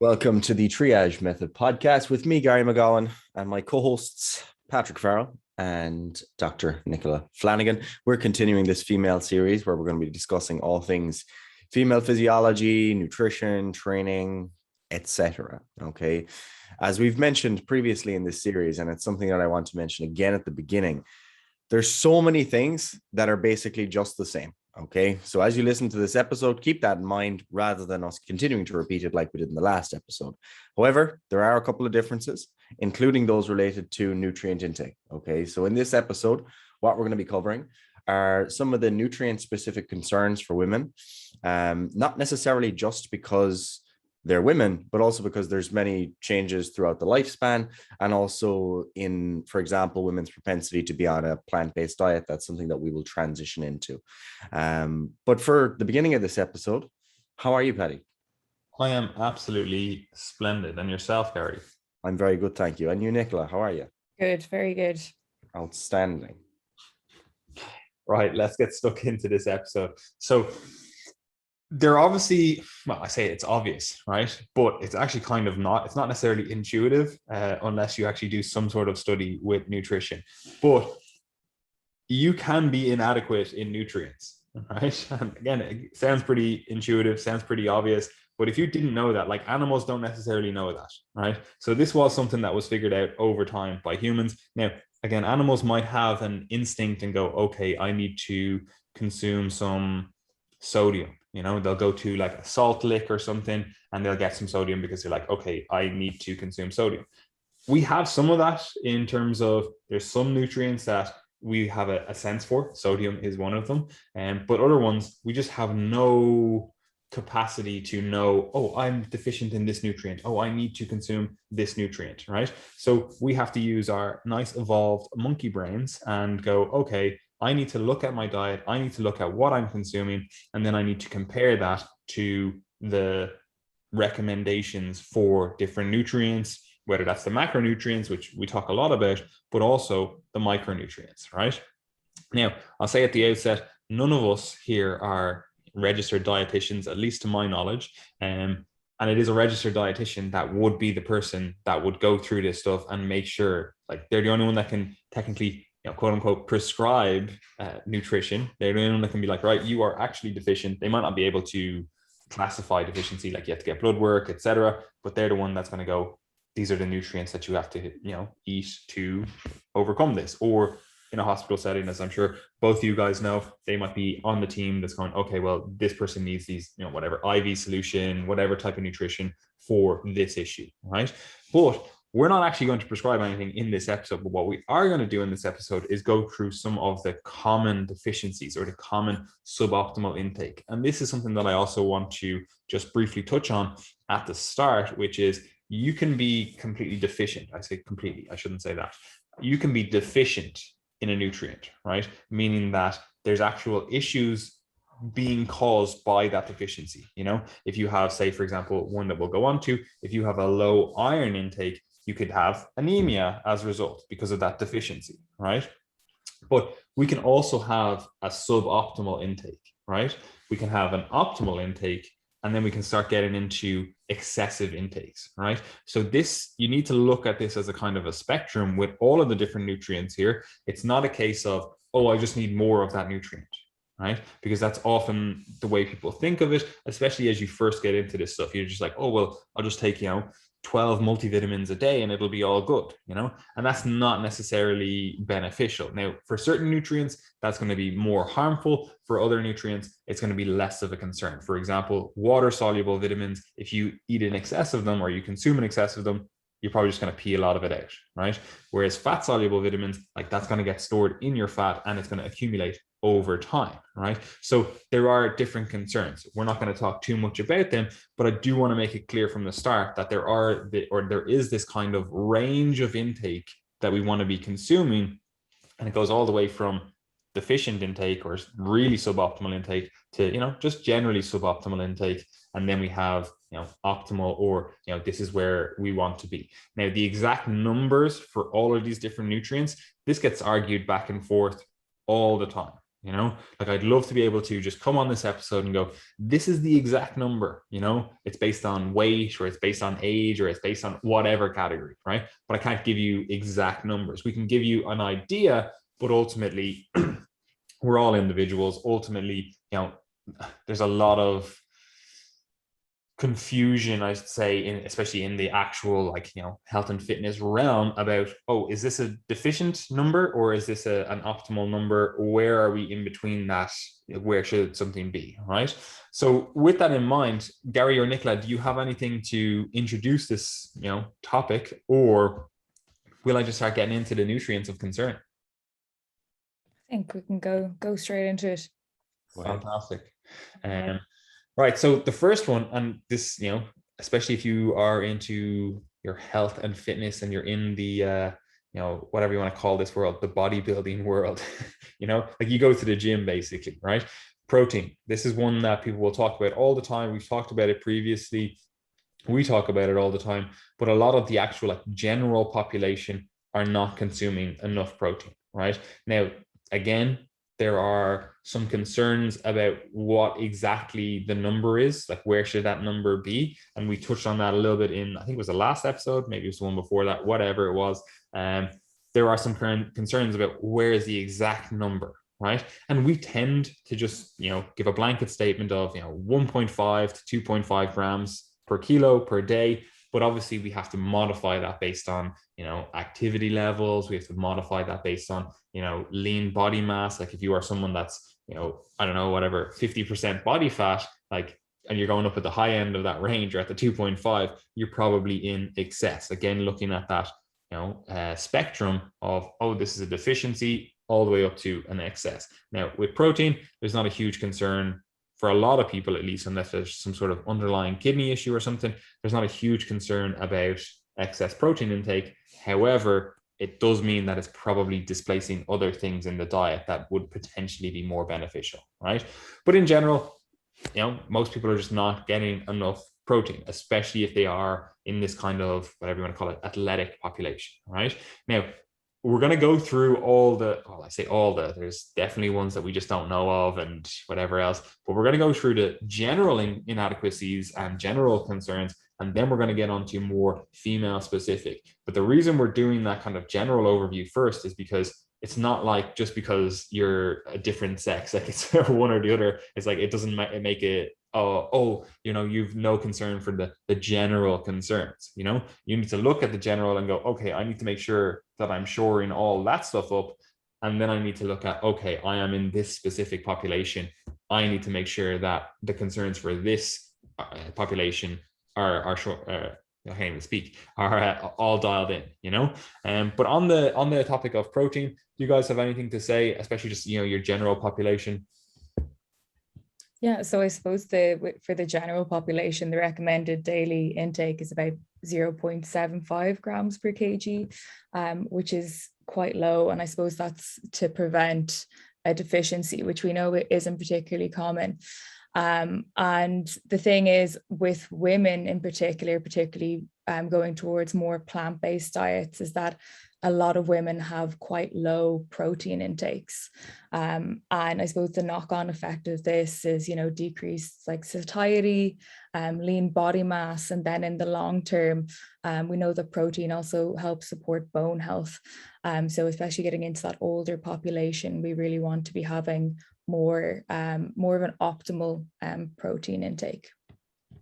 Welcome to the Triage Method podcast with me, Gary McGowan, and my co-hosts, Patrick Farrell and Dr. Nicola Flanagan. We're continuing this female series where we're going to be discussing all things female physiology, nutrition, training, etc. Okay. As we've mentioned previously in this series, and it's something that I want to mention again at the beginning, there's so many things that are basically just the same. Okay. So as you listen to this episode, keep that in mind rather than us continuing to repeat it like we did in the last episode. However, there are a couple of differences, including those related to nutrient intake. Okay. So in this episode, what we're going to be covering are some of the nutrient specific concerns for women, not necessarily just because they're women, but also because there's many changes throughout the lifespan, and also in, for example, women's propensity to be on a plant-based diet. That's something that we will transition into. But for the beginning of this episode, how are you, Patty? I am absolutely splendid. And yourself, Gary? I'm very good, thank you. And you, Nicola, how are you? Good, very good. Outstanding. Right, let's get stuck into this episode. So they're obviously, well, I say it's obvious, right? But it's actually kind of not. It's not necessarily intuitive unless you actually do some sort of study with nutrition. But you can be inadequate in nutrients, right? And again, it sounds pretty intuitive, sounds pretty obvious. But if you didn't know that, like animals don't necessarily know that, right? So this was something that was figured out over time by humans. Now, again, animals might have an instinct and go, okay, I need to consume some sodium. You know, they'll go to like a salt lick or something and they'll get some sodium because they're like, okay, I need to consume sodium. We have some of that in terms of there's some nutrients that we have a sense for. Sodium is one of them. But other ones, we just have no capacity to know, oh, I'm deficient in this nutrient. Oh, I need to consume this nutrient, right? So we have to use our nice evolved monkey brains and go, okay, I need to look at my diet. I need to look at what I'm consuming. And then I need to compare that to the recommendations for different nutrients, whether that's the macronutrients, which we talk a lot about, but also the micronutrients, right? Now, I'll say at the outset, none of us here are registered dietitians, at least to my knowledge. And it is a registered dietitian that would be the person that would go through this stuff and make sure, like, they're the only one that can technically, quote unquote, prescribe nutrition. They're the only one that can be like, right, you are actually deficient. They might not be able to classify deficiency, like you have to get blood work, etc. But they're the one that's going to go, these are the nutrients that you have to, eat to overcome this. Or in a hospital setting, as I'm sure both of you guys know, they might be on the team that's going, okay, well, this person needs these, whatever IV solution, whatever type of nutrition for this issue, right? But we're not actually going to prescribe anything in this episode, but what we are going to do in this episode is go through some of the common deficiencies or the common suboptimal intake. And this is something that I also want to just briefly touch on at the start, which is you can be completely deficient. I say completely, I shouldn't say that. You can be deficient in a nutrient, right? Meaning that there's actual issues being caused by that deficiency. If you have, say, for example, one that we'll go on to, if you have a low iron intake, you could have anemia as a result because of that deficiency, right? But we can also have a suboptimal intake, right? We can have an optimal intake, and then we can start getting into excessive intakes, right? So this, you need to look at this as a kind of a spectrum with all of the different nutrients here. It's not a case of, oh, I just need more of that nutrient, right? Because that's often the way people think of it, especially as you first get into this stuff. You're just like, oh, well, I'll just take, 12 multivitamins a day and it'll be all good, and that's not necessarily beneficial. Now, for certain nutrients, that's going to be more harmful. For other nutrients, it's going to be less of a concern. For example, water-soluble vitamins, if you eat in excess of them or you consume in excess of them, you're probably just going to pee a lot of it out, right? Whereas fat-soluble vitamins, like that's going to get stored in your fat and it's going to accumulate over time, right? So there are different concerns. We're not going to talk too much about them, but I do want to make it clear from the start that there is this kind of range of intake that we want to be consuming, and it goes all the way from deficient intake or really suboptimal intake to just generally suboptimal intake, and then we have optimal, or this is where we want to be. Now, the exact numbers for all of these different nutrients, this gets argued back and forth all the time, You know, like I'd love to be able to just come on this episode and go, this is the exact number, you know, it's based on weight or it's based on age or it's based on whatever category, right? But I can't give you exact numbers. We can give you an idea, but ultimately we're all individuals. Ultimately, you know, there's a lot of confusion, I should say, especially in the actual, like, you know, health and fitness realm about, oh, is this a deficient number or is this an optimal number? Where are we in between that? Where should something be, right? So with that in mind, Gary or Nicola, do you have anything to introduce this, you know, topic, or will I just start getting into the nutrients of concern? I think we can go straight into it. Fantastic. Right. So the first one, and this, you know, especially if you are into your health and fitness and you're in the, you know, whatever you want to call this world, the bodybuilding world, you know, like you go to the gym basically, right? Protein. This is one that people will talk about all the time. We've talked about it previously. We talk about it all the time, but a lot of the actual like general population are not consuming enough protein, right? Now, again, there are some concerns about what exactly the number is, like where should that number be? And we touched on that a little bit in, I think it was the last episode, maybe it was the one before that, whatever it was. There are some current concerns about where is the exact number, right? And we tend to just, you know, give a blanket statement of, you know, 1.5 to 2.5 grams per kilo per day. But obviously we have to modify that based on, you know, activity levels. We have to modify that based on, you know, lean body mass. Like if you are someone that's, you know, I don't know, whatever, 50% body fat, like, and you're going up at the high end of that range or at the 2.5, you're probably in excess. Again, looking at that, you know, spectrum of, oh, this is a deficiency all the way up to an excess. Now with protein, there's not a huge concern for a lot of people, at least, unless there's some sort of underlying kidney issue or something. There's not a huge concern about excess protein intake. However, it does mean that it's probably displacing other things in the diet that would potentially be more beneficial, right? But in general, you know, most people are just not getting enough protein, especially if they are in this kind of, whatever you want to call it, athletic population, right? Now, we're going to go through all the, well, I say all the, there's definitely ones that we just don't know of and whatever else, but we're going to go through the general inadequacies and general concerns, and then we're going to get onto more female specific. But the reason we're doing that kind of general overview first is because it's not like just because you're a different sex, like it's one or the other, it's like, it doesn't make it, oh, you know, you've no concern for the general concerns. You know, you need to look at the general and go, okay, I need to make sure that I'm shoring all that stuff up. And then I need to look at, okay, I am in this specific population. I need to make sure that the concerns for this population are short, I can't even speak, are all dialed in, you know. But on the topic of protein, do you guys have anything to say, especially just, you know, your general population? Yeah, so I suppose for the general population, the recommended daily intake is about 0.75 grams per kg, which is quite low. And I suppose that's to prevent a deficiency, which we know isn't particularly common. And the thing is, with women in particular, particularly going towards more plant-based diets, is that a lot of women have quite low protein intakes. And I suppose the knock-on effect of this is, you know, decreased like satiety, lean body mass. And then in the long term, we know that protein also helps support bone health. So especially getting into that older population, we really want to be having more of an optimal protein intake.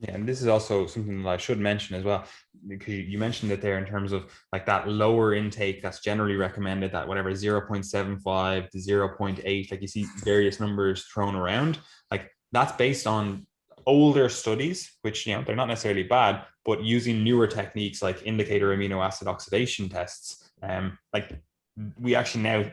Yeah, and this is also something that I should mention as well, because you mentioned it there in terms of like that lower intake that's generally recommended, that whatever 0.75 to 0.8, like you see various numbers thrown around, like that's based on older studies, which, you know, they're not necessarily bad, but using newer techniques like indicator amino acid oxidation tests, like we actually now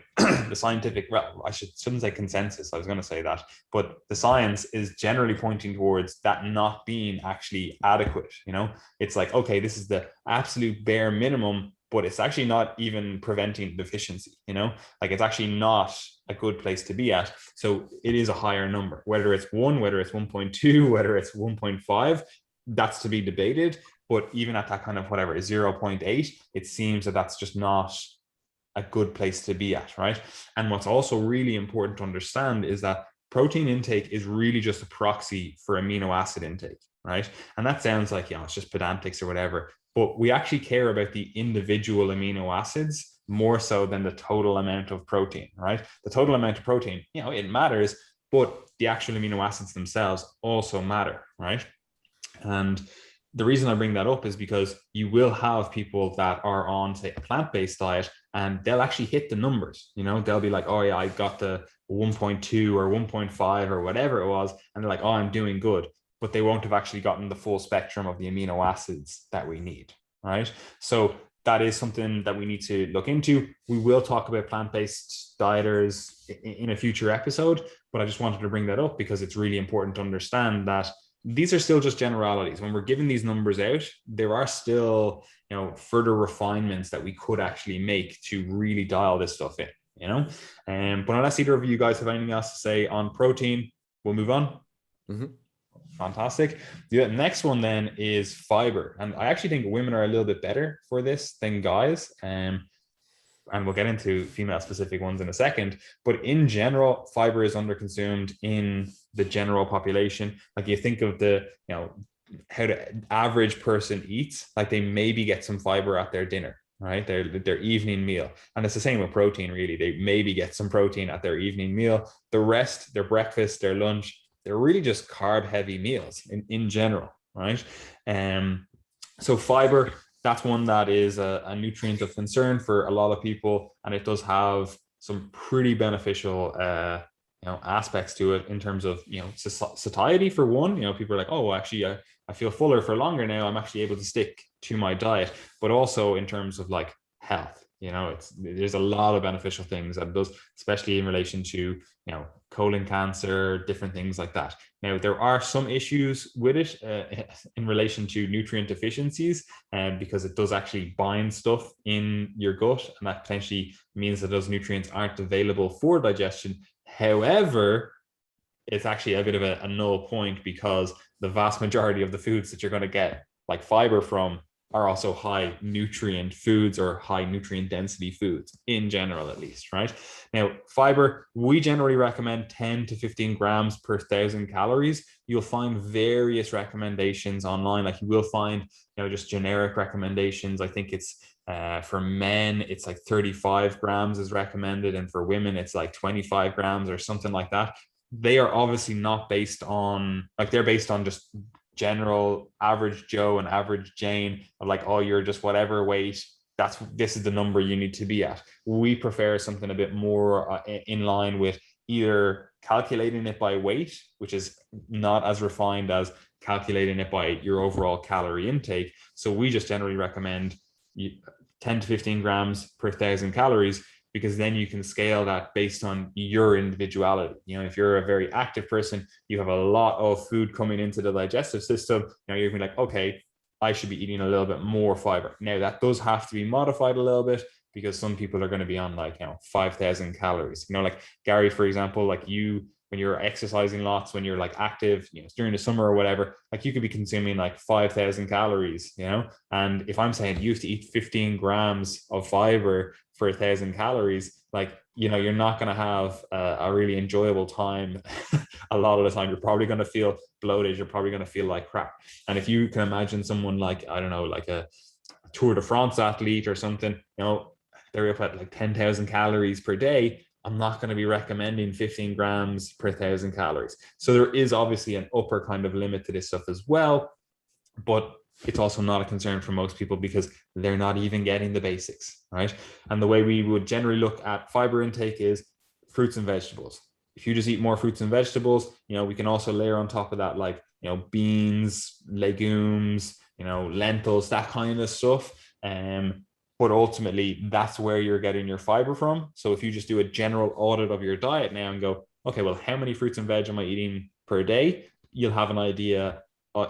the scientific, well, I shouldn't say consensus, I was going to say that, but the science is generally pointing towards that not being actually adequate. You know, it's like, okay, this is the absolute bare minimum, but it's actually not even preventing deficiency. You know, like it's actually not a good place to be at. So it is a higher number, whether it's 1, whether it's 1.2, whether it's 1.5, that's to be debated. But even at that kind of whatever 0.8, it seems that that's just not a good place to be at, right? And what's also really important to understand is that protein intake is really just a proxy for amino acid intake, right? And that sounds like, it's just pedantics or whatever, but we actually care about the individual amino acids more so than the total amount of protein, right? The total amount of protein, it matters, but the actual amino acids themselves also matter, right? And the reason I bring that up is because you will have people that are on, say, a plant-based diet, and they'll actually hit the numbers. They'll be like, oh yeah, I got the 1.2 or 1.5 or whatever it was, and they're like, oh, I'm doing good, but they won't have actually gotten the full spectrum of the amino acids that we need, right? So that is something that we need to look into. We will talk about plant-based dieters in a future episode, but I just wanted to bring that up because it's really important to understand that these are still just generalities. When we're giving these numbers out, there are still, further refinements that we could actually make to really dial this stuff in, but unless either of you guys have anything else to say on protein, we'll move on. Mm-hmm. Fantastic. The next one then is fiber. And I actually think women are a little bit better for this than guys. And we'll get into female specific ones in a second, but in general, fiber is underconsumed in the general population. Like you think of the, how the average person eats, like they maybe get some fiber at their dinner, right? Their evening meal. And it's the same with protein, really. They maybe get some protein at their evening meal. The rest, their breakfast, their lunch, they're really just carb heavy meals in general, right? So fiber, that's one that is a nutrient of concern for a lot of people, and it does have some pretty beneficial aspects to it in terms of satiety for one. People are like, oh, well, actually I feel fuller for longer now, I'm actually able to stick to my diet. But also in terms of like health, there's a lot of beneficial things that it does, especially in relation to colon cancer, different things like that. Now, there are some issues with it in relation to nutrient deficiencies, because it does actually bind stuff in your gut, and that potentially means that those nutrients aren't available for digestion. However, it's actually a bit of a null point, because the vast majority of the foods that you're going to get like fiber from are also high nutrient foods, or high nutrient density foods in general, at least, right? Now, fiber, we generally recommend 10 to 15 grams per 1,000 calories. You'll find various recommendations online. Like you will find, just generic recommendations. I think it's for men, it's like 35 grams is recommended. And for women, it's like 25 grams or something like that. They are obviously not based on, like, they're based on just general average Joe and average Jane of like, oh, you're just whatever weight, this is the number you need to be at. We prefer something a bit more in line with either calculating it by weight, which is not as refined as calculating it by your overall calorie intake. So we just generally recommend 10 to 15 grams per 1,000 calories, because then you can scale that based on your individuality. If you're a very active person, you have a lot of food coming into the digestive system. Now you're going to be like, okay, I should be eating a little bit more fiber. Now that does have to be modified a little bit, because some people are going to be on like, 5,000 calories. Like Gary, for example, like when you're exercising lots, when you're like active, during the summer or whatever, like you could be consuming like 5,000 calories, and if I'm saying you have to eat 15 grams of fiber for 1,000 calories, like, you're not going to have a really enjoyable time. A lot of the time, you're probably going to feel bloated. You're probably going to feel like crap. And if you can imagine someone like, I don't know, like a Tour de France athlete or something, they're up at like 10,000 calories per day. I'm not going to be recommending 15 grams per 1,000 calories. So there is obviously an upper kind of limit to this stuff as well, but it's also not a concern for most people because they're not even getting the basics, right? And the way we would generally look at fiber intake is fruits and vegetables. If you just eat more fruits and vegetables, we can also layer on top of that, like, beans, legumes, lentils, that kind of stuff. But ultimately, that's where you're getting your fiber from. So if you just do a general audit of your diet now and go, okay, well, how many fruits and veg am I eating per day? You'll have an idea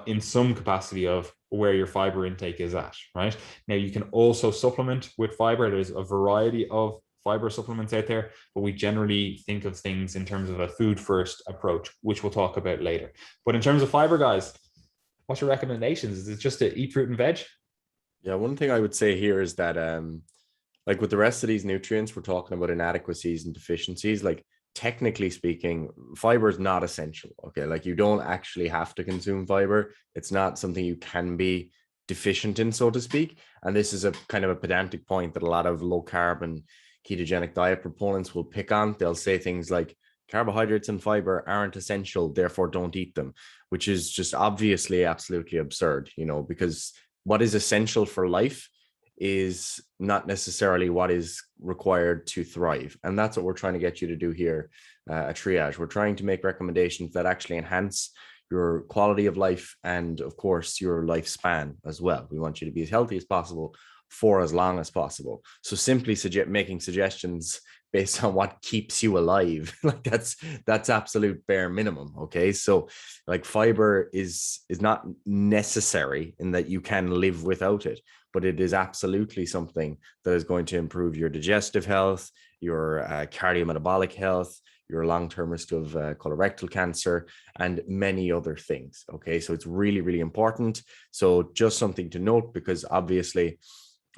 in some capacity of where your fiber intake is at, right? Now, you can also supplement with fiber. There's a variety of fiber supplements out there, but we generally think of things in terms of a food first approach, which we'll talk about later. But in terms of fiber, guys, what's your recommendations? Is it just to eat fruit and veg? Yeah, one thing I would say here is that like with the rest of these nutrients, we're talking about inadequacies and deficiencies. Like technically speaking, fiber is not essential. Okay. Like you don't actually have to consume fiber. It's not something you can be deficient in, so to speak. And this is a kind of a pedantic point that a lot of low carb and ketogenic diet proponents will pick on. They'll say things like carbohydrates and fiber aren't essential, therefore don't eat them, which is just obviously absolutely absurd, because what is essential for life is not necessarily what is required to thrive. And that's what we're trying to get you to do here at Triage. We're trying to make recommendations that actually enhance your quality of life and, of course, your lifespan as well. We want you to be as healthy as possible for as long as possible. So simply making suggestions based on what keeps you alive, like that's absolute bare minimum. Okay, so like fiber is not necessary in that you can live without it, but it is absolutely something that is going to improve your digestive health, your cardiometabolic health, your long-term risk of colorectal cancer, and many other things. Okay, so it's really, really important. So just something to note, because obviously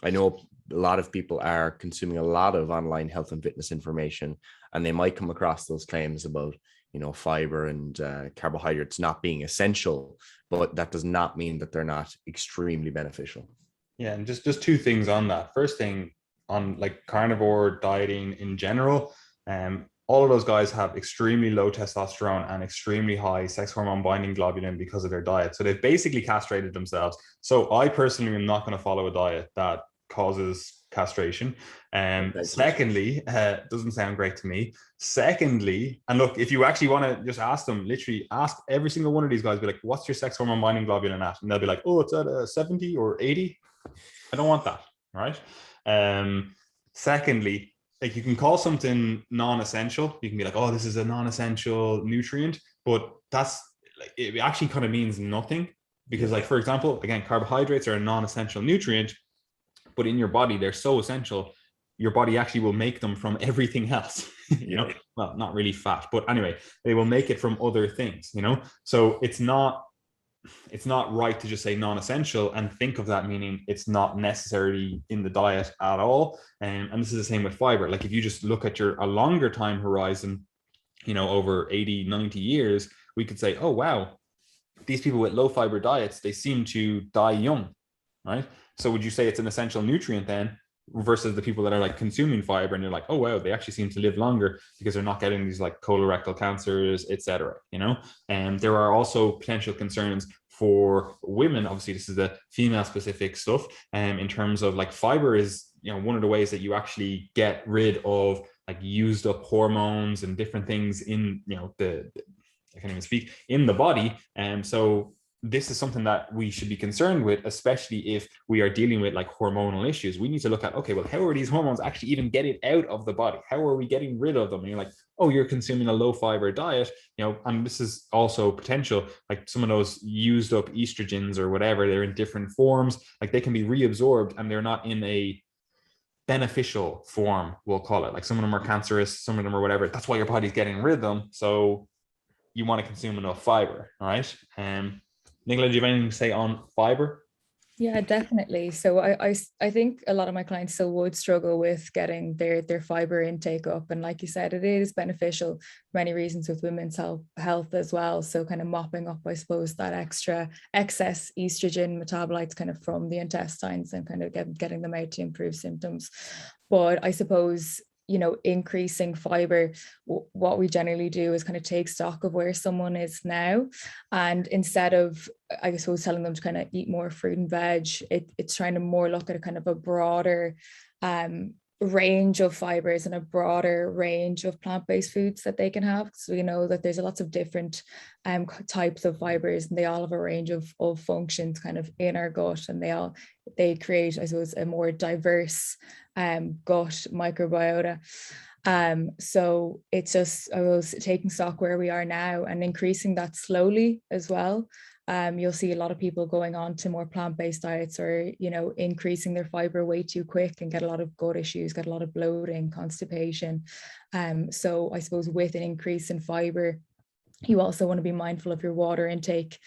I know a lot of people are consuming a lot of online health and fitness information, and they might come across those claims about, fiber and carbohydrates not being essential, but that does not mean that they're not extremely beneficial. Yeah, and just two things on that. First thing, on like carnivore dieting in general, all of those guys have extremely low testosterone and extremely high sex hormone binding globulin because of their diet. So they've basically castrated themselves. So I personally am not going to follow a diet that causes castration. Secondly, doesn't sound great to me. Secondly, and look, if you actually want to just ask them, literally ask every single one of these guys, be like, what's your sex hormone binding globulin at? And they'll be like, oh, it's at 70 or 80. I don't want that, right? Secondly, like you can call something non-essential. You can be like, oh, this is a non-essential nutrient, but that's like, it actually kind of means nothing, because like, for example, again, carbohydrates are a non-essential nutrient, but in your body, they're so essential. Your body actually will make them from everything else, well, not really fat, but anyway, they will make it from other things, so it's not right to just say non-essential and think of that meaning it's not necessarily in the diet at all. And this is the same with fiber. Like if you just look at a longer time horizon, over 80, 90 years, we could say, oh, wow, these people with low fiber diets, they seem to die young, right? So would you say it's an essential nutrient then, versus the people that are like consuming fiber and you're like, oh, wow, they actually seem to live longer because they're not getting these like colorectal cancers, etc. And there are also potential concerns for women. Obviously, this is the female specific stuff. In terms of like fiber is, one of the ways that you actually get rid of like used up hormones and different things in, I can't even speak, in the body. And so this is something that we should be concerned with, especially if we are dealing with like hormonal issues. We need to look at, okay, well, how are these hormones actually even getting out of the body? How are we getting rid of them? And you're like, oh, you're consuming a low fiber diet, and this is also potential, like some of those used up estrogens or whatever, they're in different forms, like they can be reabsorbed and they're not in a beneficial form, we'll call it. Like some of them are cancerous, some of them are whatever. That's why your body's getting rid of them. So you want to consume enough fiber, right? Nicola, do you have anything to say on fiber? Yeah, definitely. So I think a lot of my clients still would struggle with getting their fiber intake up. And like you said, it is beneficial for many reasons with women's health as well. So kind of mopping up, I suppose, that excess estrogen metabolites kind of from the intestines and kind of getting them out to improve symptoms. But I suppose, increasing fiber, what we generally do is kind of take stock of where someone is now. And instead of, I suppose, telling them to kind of eat more fruit and veg, it's trying to more look at a kind of a broader range of fibers and a broader range of plant-based foods that they can have. So we know that there's lots of different types of fibers, and they all have a range of functions kind of in our gut, and they create, I suppose, a more diverse gut microbiota. So it's just, I was taking stock where we are now and increasing that slowly as well. You'll see a lot of people going on to more plant-based diets, or, increasing their fiber way too quick and get a lot of gut issues, get a lot of bloating, constipation. So I suppose with an increase in fiber, You also want to be mindful of your water intake,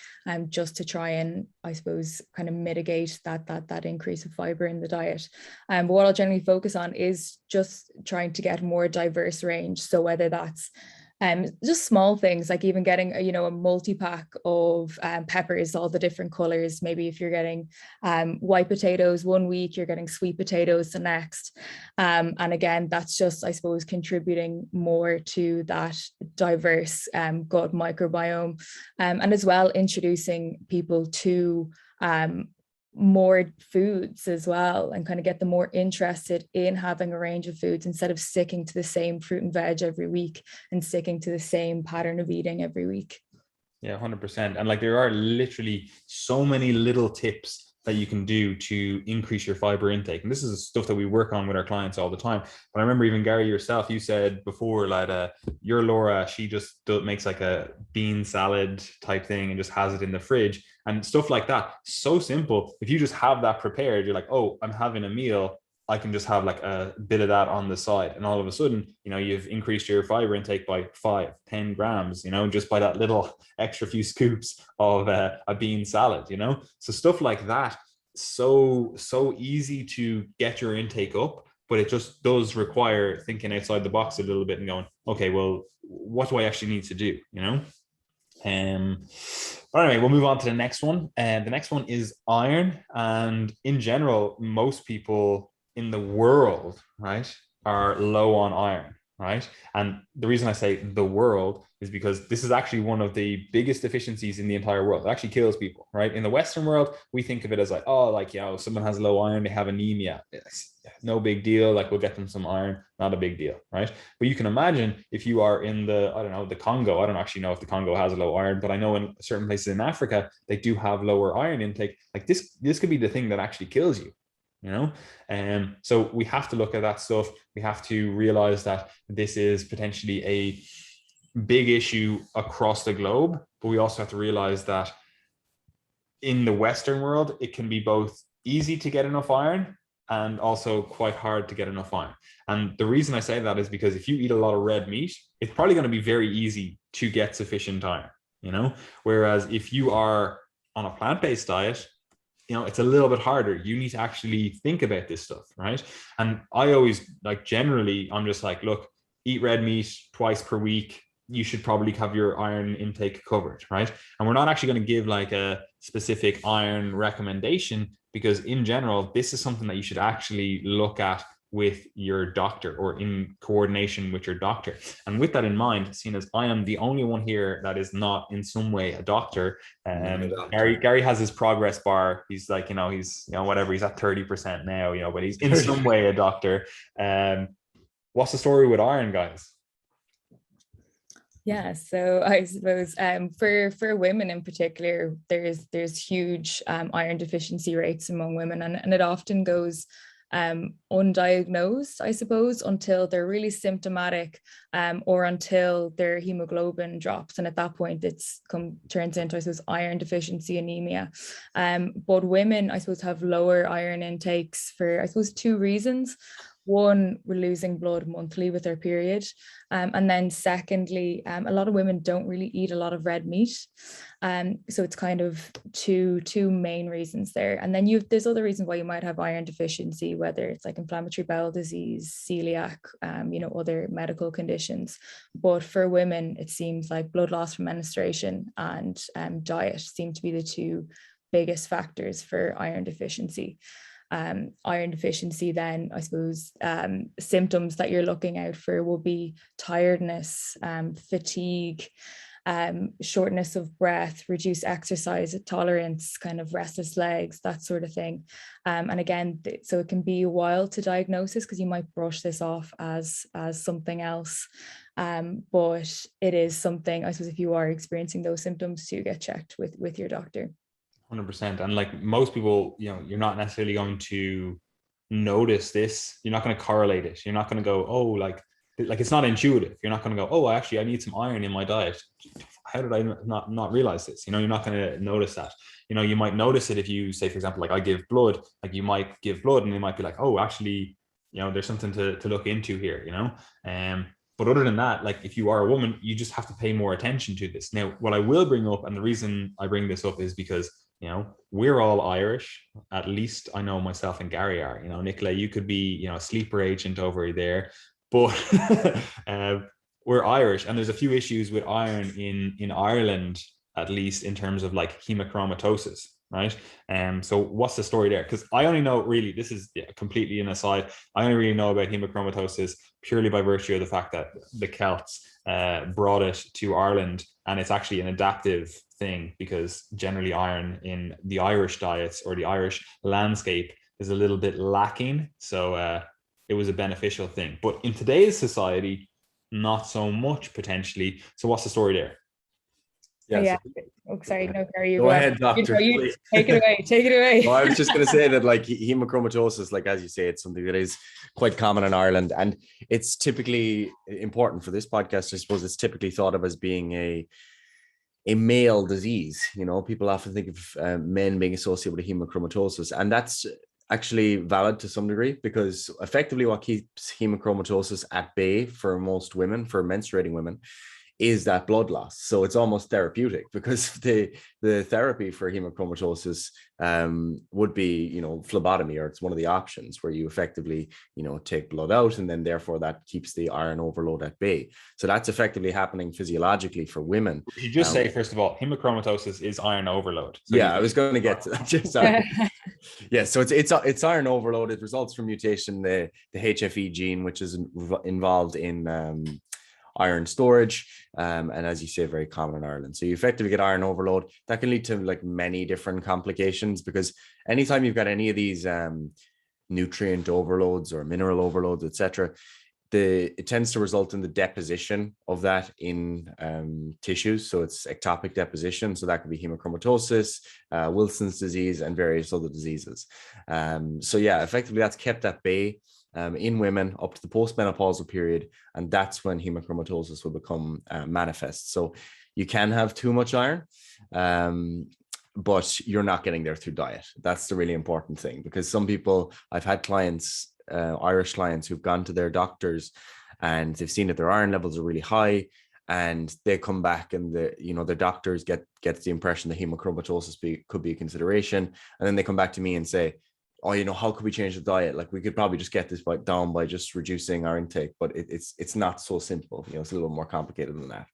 just to try and, I suppose, kind of mitigate that increase of fiber in the diet. But what I'll generally focus on is just trying to get more diverse range. So whether that's just small things like even getting a multi-pack of peppers, all the different colors. Maybe if you're getting white potatoes one week, you're getting sweet potatoes the next. And again, that's just, I suppose, contributing more to that diverse gut microbiome, and as well introducing people to more foods as well, and kind of get them more interested in having a range of foods instead of sticking to the same fruit and veg every week and sticking to the same pattern of eating every week. Yeah, 100%. And like there are literally so many little tips that you can do to increase your fiber intake. And this is stuff that we work on with our clients all the time. But I remember even Gary yourself, you said before, like your Laura, she just makes like a bean salad type thing and just has it in the fridge and stuff like that. So simple. If you just have that prepared, you're like, oh, I'm having a meal, I can just have like a bit of that on the side. And all of a sudden, you've increased your fiber intake by 5-10 grams, just by that little extra few scoops of a bean salad, So stuff like that, so easy to get your intake up, but it just does require thinking outside the box a little bit and going, okay, well, what do I actually need to do, Anyway, we'll move on to the next one. And the next one is iron. And in general, most people in the world, right, are low on iron, right? And the reason I say the world is because this is actually one of the biggest deficiencies in the entire world. It actually kills people, right? In the Western world, we think of it as like, oh, like, someone has low iron, they have anemia. It's no big deal. Like, we'll get them some iron, not a big deal, right? But you can imagine if you are in the Congo. I don't actually know if the Congo has a low iron, but I know in certain places in Africa, they do have lower iron intake. Like this could be the thing that actually kills you. So we have to look at that stuff. We have to realize that this is potentially a big issue across the globe, but we also have to realize that in the Western world, it can be both easy to get enough iron and also quite hard to get enough iron. And the reason I say that is because if you eat a lot of red meat, it's probably going to be very easy to get sufficient iron, whereas if you are on a plant-based diet, it's a little bit harder. You need to actually think about this stuff, right? And I always, like, generally, I'm just like, look, eat red meat twice per week. You should probably have your iron intake covered, right? And we're not actually going to give like a specific iron recommendation because in general, this is something that you should actually look at with your doctor or in coordination with your doctor. And with that in mind, seeing as I am the only one here that is not in some way a doctor, Gary has his progress bar. He's like, he's, whatever, he's at 30% now, but he's in some way a doctor. What's the story with iron, guys? Yeah, so I suppose for women in particular, there's huge iron deficiency rates among women, and it often goes undiagnosed, I suppose, until they're really symptomatic, or until their hemoglobin drops, and at that point turns into, I suppose, iron deficiency anemia. But women, I suppose, have lower iron intakes for, I suppose, two reasons. One, we're losing blood monthly with their period. And then secondly, a lot of women don't really eat a lot of red meat. So it's kind of two main reasons there. And then there's other reasons why you might have iron deficiency, whether it's like inflammatory bowel disease, celiac, other medical conditions. But for women, it seems like blood loss from menstruation and diet seem to be the two biggest factors for iron deficiency. Iron deficiency, then I suppose symptoms that you're looking out for will be tiredness, fatigue, shortness of breath, reduced exercise tolerance, kind of restless legs, that sort of thing. And again, so it can be a while to diagnosis because you might brush this off as something else. But it is something, I suppose, if you are experiencing those symptoms, to get checked with your doctor. 100%. And like most people, you're not necessarily going to notice this. You're not going to correlate it. You're not going to go, oh, like it's not intuitive. You're not going to go, oh, actually, I need some iron in my diet. How did I not realize this? You're not going to notice that. You might notice it if you say, for example, like I give blood, like you might give blood and they might be like, oh, actually, there's something to look into here, But other than that, like if you are a woman, you just have to pay more attention to this. Now, what I will bring up, and the reason I bring this up is because, you know, we're all Irish. At least I know myself and Gary are. You know, Nicola, you could be, you know, a sleeper agent over there, but we're Irish, and there's a few issues with iron in Ireland, at least in terms of like hemochromatosis, right? So what's the story there? Because I only know, really, this is completely an aside, I only really know about hemochromatosis purely by virtue of the fact that the Celts brought it to Ireland, and it's actually an adaptive thing because generally iron in the Irish diets or the Irish landscape is a little bit lacking. So it was a beneficial thing. But in today's society, not so much potentially. So what's the story there? Yeah. Oh, sorry. No, Gary, you go ahead, doctor. You take it away. Take it away. No, I was just going to say that, like, hemochromatosis, like, as you say, it's something that is quite common in Ireland, and it's typically important for this podcast. I suppose it's typically thought of as being a male disease. You know, people often think of men being associated with hemochromatosis, and that's actually valid to some degree, because effectively what keeps hemochromatosis at bay for most women, for menstruating women, is that blood loss. So it's almost therapeutic, because the therapy for hemochromatosis would be, you know, phlebotomy, or it's one of the options where you effectively, you know, take blood out, and then therefore that keeps the iron overload at bay. So that's effectively happening physiologically for women. You just say, first of all, hemochromatosis is iron overload. So I was going to get to that. Just yeah, so it's iron overload. It results from mutation the HFE gene, which is involved in iron storage, and as you say, very common in Ireland. So you effectively get iron overload. That can lead to like many different complications, because anytime you've got any of these nutrient overloads or mineral overloads, etc., it tends to result in the deposition of that in tissues. So it's ectopic deposition. So that could be hemochromatosis, Wilson's disease, and various other diseases. So yeah, effectively that's kept at bay in women up to the postmenopausal period, and that's when hemochromatosis will become manifest. So you can have too much iron, but you're not getting there through diet. That's the really important thing, because some people, I've had clients, Irish clients, who've gone to their doctors and they've seen that their iron levels are really high, and they come back and the doctors get the impression that hemochromatosis could be a consideration, and then they come back to me and say, oh, you know, how could we change the diet? Like, we could probably just get this down by just reducing our intake, but it's not so simple. You know, it's a little more complicated than that.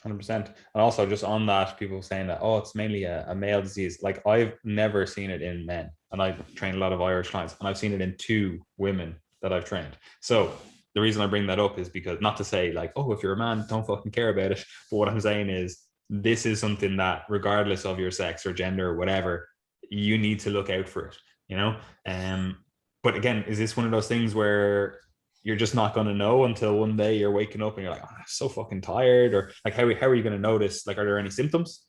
100%. And also, just on that, people saying that, oh, it's mainly a male disease. Like, I've never seen it in men, and I've trained a lot of Irish clients, and I've seen it in 2 women that I've trained. So the reason I bring that up is because, not to say like, oh, if you're a man, don't fucking care about it. But what I'm saying is, this is something that, regardless of your sex or gender or whatever, you need to look out for it, you know? But again, is this one of those things where you're just not going to know until one day you're waking up and you're like, oh, I'm so fucking tired? Or like, how are you going to notice? Like, are there any symptoms?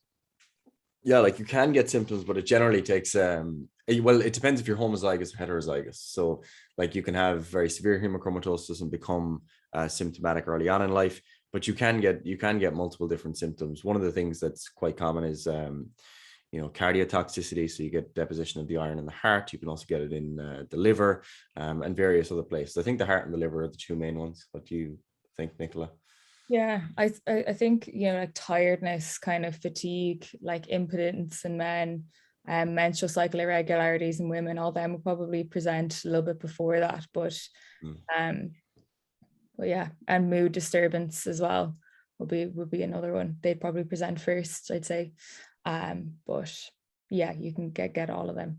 Yeah, like, you can get symptoms, but it generally takes, well, it depends if you're homozygous or heterozygous. So like, you can have very severe hemochromatosis and become symptomatic early on in life, but you can get multiple different symptoms. One of the things that's quite common is, you know, cardiotoxicity. So you get deposition of the iron in the heart. You can also get it in the liver, and various other places. I think the heart and the liver are the 2 main ones. What do you think, Nicola? Yeah, I think, you know, like tiredness, kind of fatigue, like impotence in men, menstrual cycle irregularities in women, all them will probably present a little bit before that. But yeah, and mood disturbance as well would be another one. They'd probably present first, I'd say. But yeah, you can get all of them.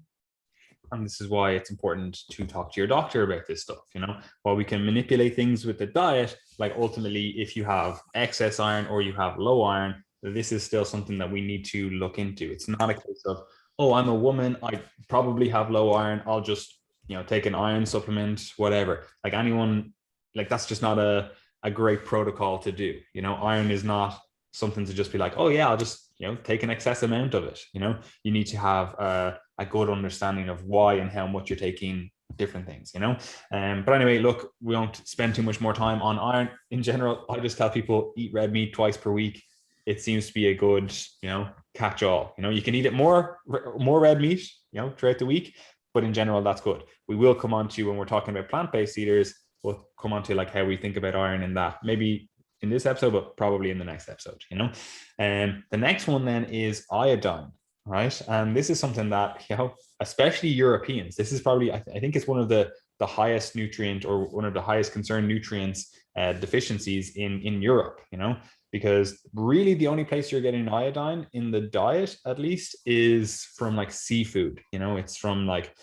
And this is why it's important to talk to your doctor about this stuff. You know, while we can manipulate things with the diet, like, ultimately, if you have excess iron or you have low iron, this is still something that we need to look into. It's not a case of, oh, I'm a woman, I probably have low iron, I'll just, you know, take an iron supplement, whatever. Like, anyone, like, that's just not a great protocol to do. You know, iron is not something to just be like, oh yeah, I'll just, you know, take an excess amount of it. You know, you need to have a good understanding of why and how much you're taking different things, you know. But anyway, look, we won't spend too much more time on iron. In general, I just tell people, eat red meat twice per week. It seems to be a good, you know, catch all. You know, you can eat it more red meat, you know, throughout the week, but in general, that's good. We will come on to, when we're talking about plant-based eaters, we'll come on to like how we think about iron in that, maybe in this episode, but probably in the next episode, you know. And the next one then is iodine, right? And this is something that, you know, especially Europeans, this is probably, I think it's one of the highest nutrient, or one of the highest concern nutrients deficiencies in Europe, you know, because really the only place you're getting iodine in the diet, at least, is from like seafood. You know, it's from like,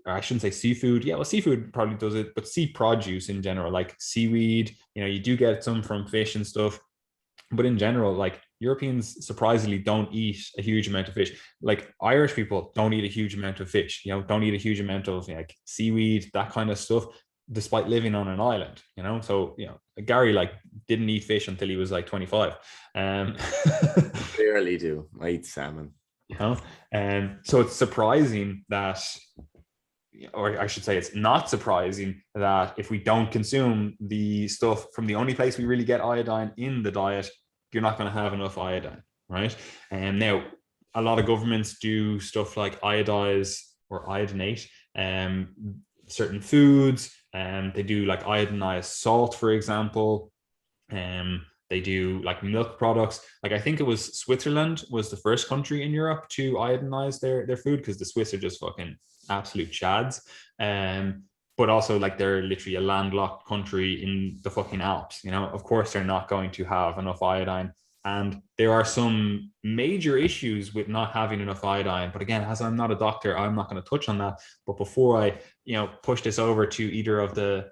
I shouldn't say seafood. Yeah, well, seafood probably does it, but sea produce in general, like seaweed, you know, you do get some from fish and stuff. But in general, like Europeans surprisingly don't eat a huge amount of fish. Like Irish people don't eat a huge amount of fish, you know, don't eat a huge amount of like seaweed, that kind of stuff, despite living on an island, you know. So, you know, Gary like didn't eat fish until he was like 25. Barely do. I eat salmon. You know, and so it's surprising that, or I should say, it's not surprising that if we don't consume the stuff from the only place we really get iodine in the diet, you're not going to have enough iodine, right? And now, a lot of governments do stuff like iodize or iodinate certain foods, and they do like iodinized salt, for example. They do like milk products. Like I think it was Switzerland was the first country in Europe to iodinize their food, because the Swiss are just fucking absolute chads. But also like they're literally a landlocked country in the fucking Alps. You know, of course they're not going to have enough iodine. And there are some major issues with not having enough iodine. But again, as I'm not a doctor, I'm not going to touch on that. But before I, you know, push this over to either of the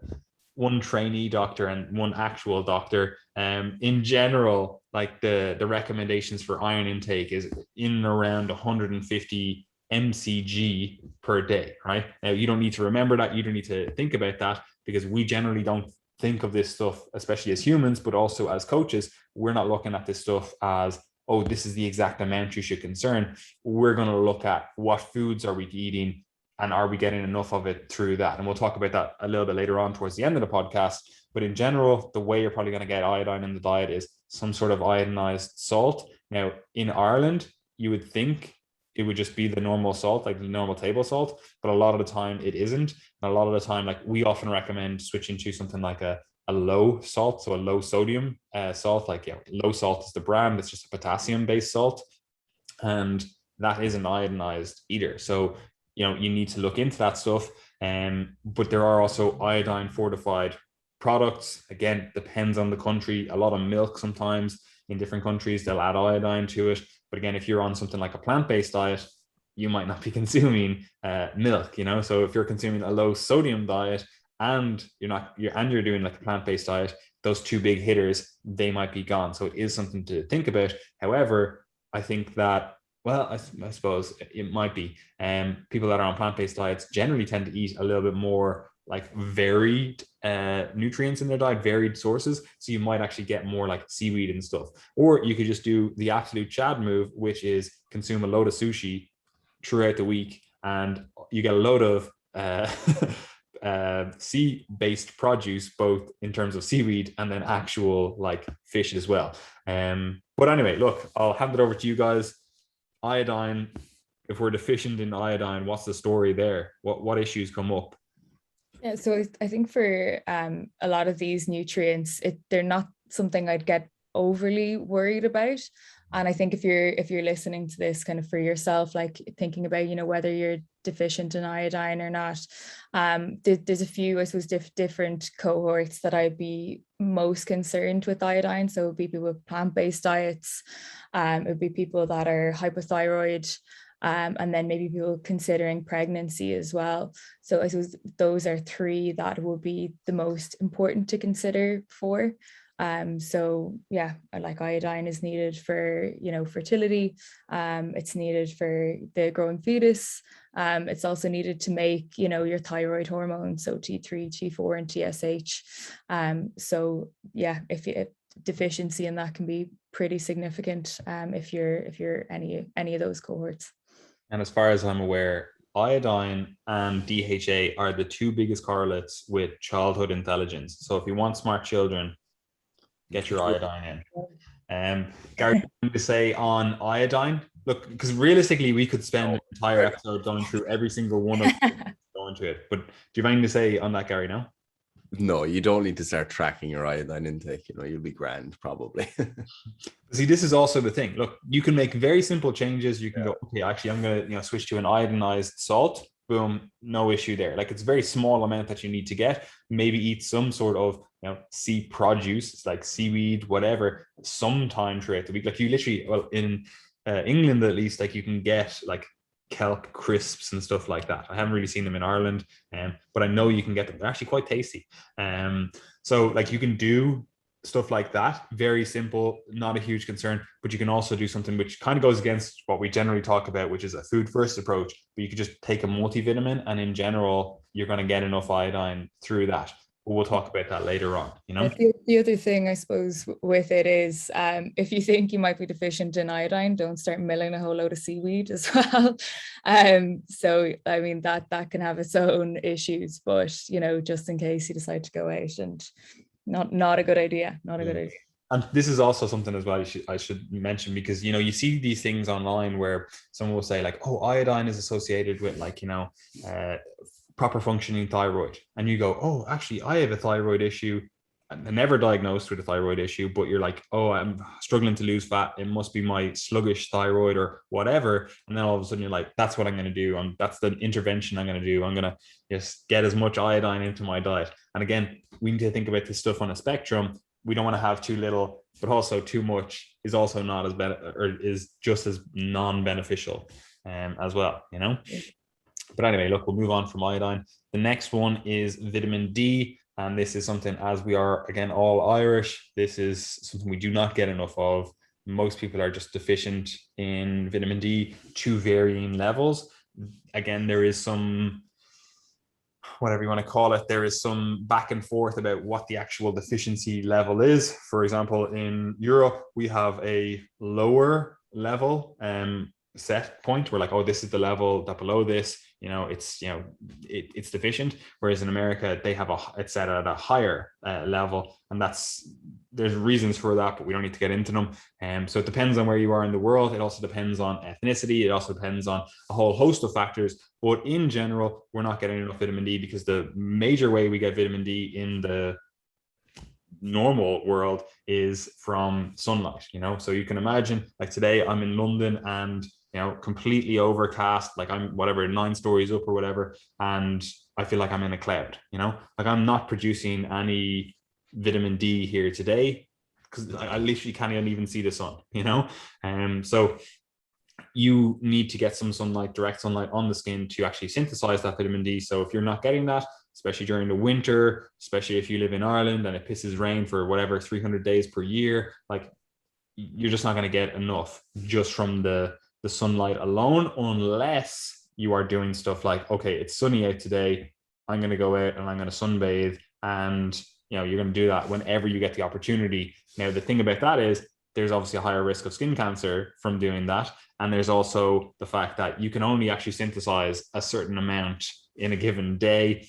one trainee doctor and one actual doctor, in general, like the recommendations for iron intake is in and around 150 mcg per day, right? Now, you don't need to remember that, you don't need to think about that, because we generally don't think of this stuff, especially as humans, but also as coaches. We're not looking at this stuff as, oh, this is the exact amount you should concern. We're going to look at what foods are we eating, and are we getting enough of it through that? And we'll talk about that a little bit later on towards the end of the podcast. But in general, the way you're probably going to get iodine in the diet is some sort of iodinized salt. Now, in Ireland, you would think it would just be the normal salt, like the normal table salt, but a lot of the time it isn't. And a lot of the time, like we often recommend switching to something like a low salt, so a low sodium salt. Like, you know, low salt is the brand, it's just a potassium based salt, and that isn't iodinized either. So, you know, you need to look into that stuff. But there are also iodine fortified products. Again, depends on the country. A lot of milk, sometimes in different countries they'll add iodine to it. But again, if you're on something like a plant-based diet, you might not be consuming milk, you know. So if you're consuming a low sodium diet and you're doing like a plant-based diet, those two big hitters, they might be gone. So it is something to think about. However, I think that, well, I suppose it might be. People that are on plant-based diets generally tend to eat a little bit more like varied nutrients in their diet, varied sources. So you might actually get more like seaweed and stuff. Or you could just do the absolute Chad move, which is consume a load of sushi throughout the week, and you get a load of sea-based produce, both in terms of seaweed and then actual like fish as well. But anyway, look, I'll hand it over to you guys. Iodine, if we're deficient in iodine, what's the story there? What issues come up? Yeah, so I think for a lot of these nutrients, they're not something I'd get overly worried about. And I think if you're listening to this kind of for yourself, like thinking about, you know, whether you're deficient in iodine or not, there's a few, I suppose, different cohorts that I'd be most concerned with iodine. So it would be people with plant-based diets, it would be people that are hypothyroid, and then maybe people considering pregnancy as well. So I suppose those are three that will be the most important to consider for. So yeah, like iodine is needed for, you know, fertility. It's needed for the growing fetus. It's also needed to make, you know, your thyroid hormones, so T3, T4, and TSH. So yeah, if deficiency in that can be pretty significant if you're any of those cohorts. And as far as I'm aware, iodine and DHA are the two biggest correlates with childhood intelligence. So if you want smart children, get your iodine in. Gary, to say on iodine, look, because realistically we could spend an entire episode going through every single one of them, going to it. But do you mind to say on that, Gary? No? No, you don't need to start tracking your iodine intake. You'll be grand probably. See, this is also the thing. Look, you can make very simple changes. You can Yeah. go, okay, actually, I'm going to switch to an iodinized salt. Boom, no issue there. Like it's a very small amount that you need to get. Maybe eat some sort of sea produce, like seaweed, whatever, sometime throughout the week. Like you literally, well, in England at least, like you can get like kelp crisps and stuff like that. I haven't really seen them in Ireland, but I know you can get them. They're actually quite tasty. So like you can do stuff like that, very simple, not a huge concern, but you can also do something which kind of goes against what we generally talk about, which is a food first approach. But you could just take a multivitamin, and in general you're going to get enough iodine through that. But we'll talk about that later on. The other thing I suppose with it is, if you think you might be deficient in iodine, don't start milling a whole load of seaweed as well. So I mean that can have its own issues, but just in case you decide to go out, and not a good idea. Not a good idea. And this is also something as well I should mention, because you see these things online where someone will say like, oh, iodine is associated with like proper functioning thyroid, and you go, oh, actually I have a thyroid issue. I'm never diagnosed with a thyroid issue, but you're like, oh, I'm struggling to lose fat, it must be my sluggish thyroid or whatever. And then all of a sudden you're like, that's what I'm going to do, and that's the intervention I'm going to do. I'm going to just get as much iodine into my diet. And again, we need to think about this stuff on a spectrum. We don't want to have too little, but also too much is also not as or is just as non-beneficial as well, But anyway, look, we'll move on from iodine. The next one is vitamin D. And this is something, as we are, again, all Irish, this is something we do not get enough of. Most people are just deficient in vitamin D to varying levels. Again, there is some, whatever you want to call it, there is some back and forth about what the actual deficiency level is. For example, in Europe, we have a lower level set point. We're like, oh, this is the level that below this, it's deficient. Whereas in America, they have it's set at a higher level, and there's reasons for that, but we don't need to get into them. So it depends on where you are in the world. It also depends on ethnicity. It also depends on a whole host of factors. But in general, we're not getting enough vitamin D, because the major way we get vitamin D in the normal world is from sunlight. So you can imagine, like today I'm in London, and completely overcast, like I'm 9 stories up or whatever, and I feel like I'm in a cloud. Like I'm not producing any vitamin D here today, because I literally can't even see the sun. So you need to get some sunlight, direct sunlight on the skin, to actually synthesize that vitamin D. So if you're not getting that, especially during the winter, especially if you live in Ireland and it pisses rain for 300 days per year, like you're just not going to get enough just from the sunlight alone, unless you are doing stuff like, okay, it's sunny out today, I'm going to go out and I'm going to sunbathe, and you're going to do that whenever you get the opportunity. Now, the thing about that is there's obviously a higher risk of skin cancer from doing that, and there's also the fact that you can only actually synthesize a certain amount in a given day.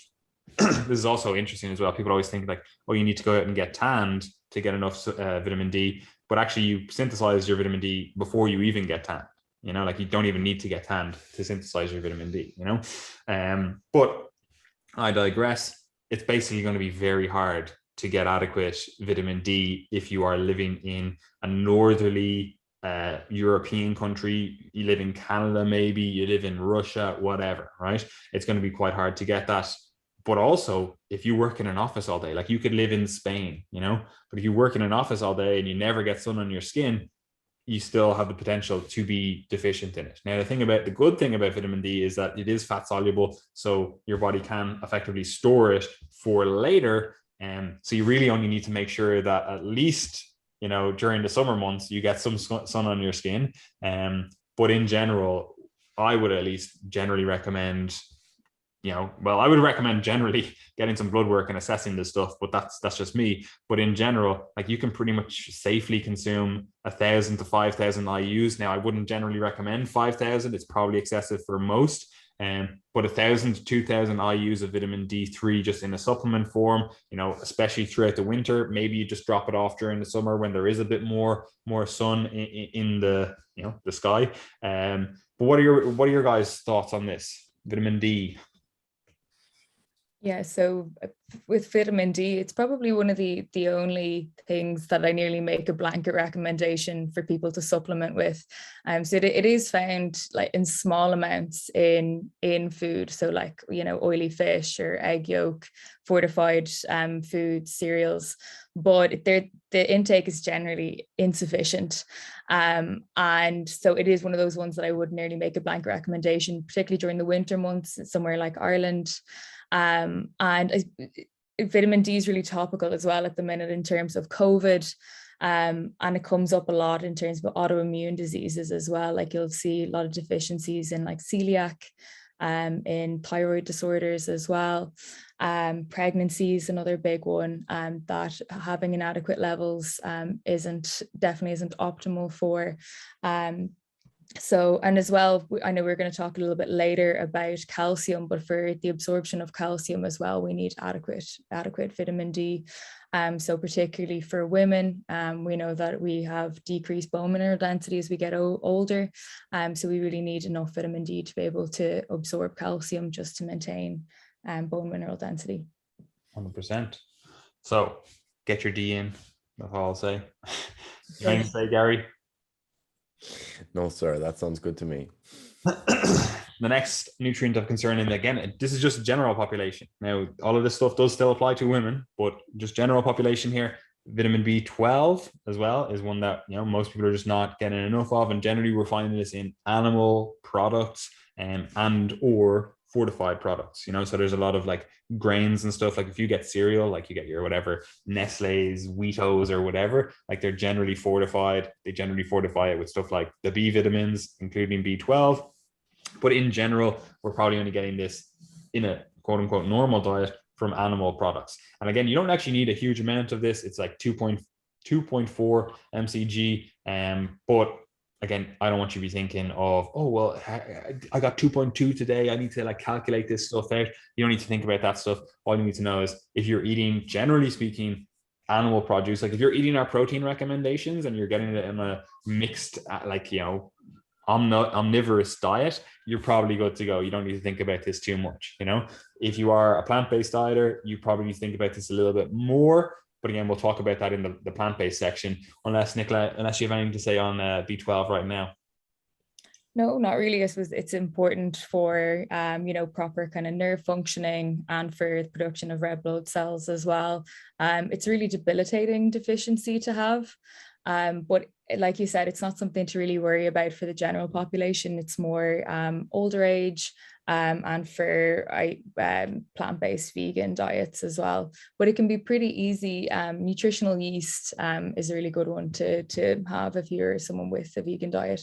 This is also interesting as well. People always think like, oh, you need to go out and get tanned to get enough vitamin D, but actually you synthesize your vitamin D before you even get tanned. Like you don't even need to get tanned to synthesize your vitamin D, but I digress. It's basically going to be very hard to get adequate vitamin D if you are living in a northerly European country. You live in Canada, maybe you live in Russia, whatever, right? It's going to be quite hard to get that. But also, if you work in an office all day, like you could live in Spain, but if you work in an office all day and you never get sun on your skin, you still have the potential to be deficient in it. Now, the good thing about vitamin D is that it is fat soluble, so your body can effectively store it for later. So you really only need to make sure that at least, during the summer months, you get some sun on your skin. But in general, I would at least generally recommend, I would recommend generally getting some blood work and assessing this stuff, but that's just me. But in general, like you can pretty much safely consume 1,000 to 5,000 IUs. Now, I wouldn't generally recommend 5,000. It's probably excessive for most. But 1,000 to 2,000 IUs of vitamin D3 just in a supplement form, especially throughout the winter. Maybe you just drop it off during the summer when there is a bit more sun in the the sky. But what are your guys' thoughts on this vitamin D? Yeah, so with vitamin D, it's probably one of the only things that I nearly make a blanket recommendation for people to supplement with. So it is found like in small amounts in food. So like, you know, oily fish or egg yolk, fortified foods, cereals, but the intake is generally insufficient. And so it is one of those ones that I would nearly make a blanket recommendation, particularly during the winter months, somewhere like Ireland. Vitamin D is really topical as well at the minute in terms of COVID. And it comes up a lot in terms of autoimmune diseases as well. Like you'll see a lot of deficiencies in like celiac, in thyroid disorders as well. Pregnancy is another big one that having inadequate levels definitely isn't optimal for. So, and as well, I know we're going to talk a little bit later about calcium, but for the absorption of calcium as well, we need adequate vitamin D. So particularly for women, we know that we have decreased bone mineral density as we get older. So we really need enough vitamin D to be able to absorb calcium just to maintain bone mineral density. 100%. So get your D in, that's all I'll say. You want to say, Gary? No, sir, that sounds good to me. The next nutrient of concern, and again, this is just general population. Now, all of this stuff does still apply to women, but just general population here. Vitamin B12 as well is one that, you know, most people are just not getting enough of, and generally we're finding this in animal products and or fortified products, you know. So there's a lot of like grains and stuff. Like if you get cereal, like you get your whatever Nestle's, Wheatos or whatever, like they're generally fortified. They generally fortify it with stuff like the B vitamins, including B12. But in general, we're probably only getting this in a quote unquote normal diet from animal products. And again, you don't actually need a huge amount of this. It's like 2.4 mcg. But again, I don't want you to be thinking of, oh, well, I got 2.2 today. I need to like calculate this stuff out. You don't need to think about that stuff. All you need to know is if you're eating, generally speaking, animal produce, like if you're eating our protein recommendations and you're getting it in a mixed, like, you know, omnivorous diet, you're probably good to go. You don't need to think about this too much. You know, if you are a plant-based dieter, you probably need to think about this a little bit more. But again, we'll talk about that in the plant-based section, unless Nicola, unless you have anything to say on B12 right now. No, not really. I suppose it's important for, you know, proper kind of nerve functioning and for the production of red blood cells as well. It's really debilitating deficiency to have. But like you said, it's not something to really worry about for the general population. It's more older age and for plant-based vegan diets as well. But it can be pretty easy. Nutritional yeast is a really good one to have if you're someone with a vegan diet.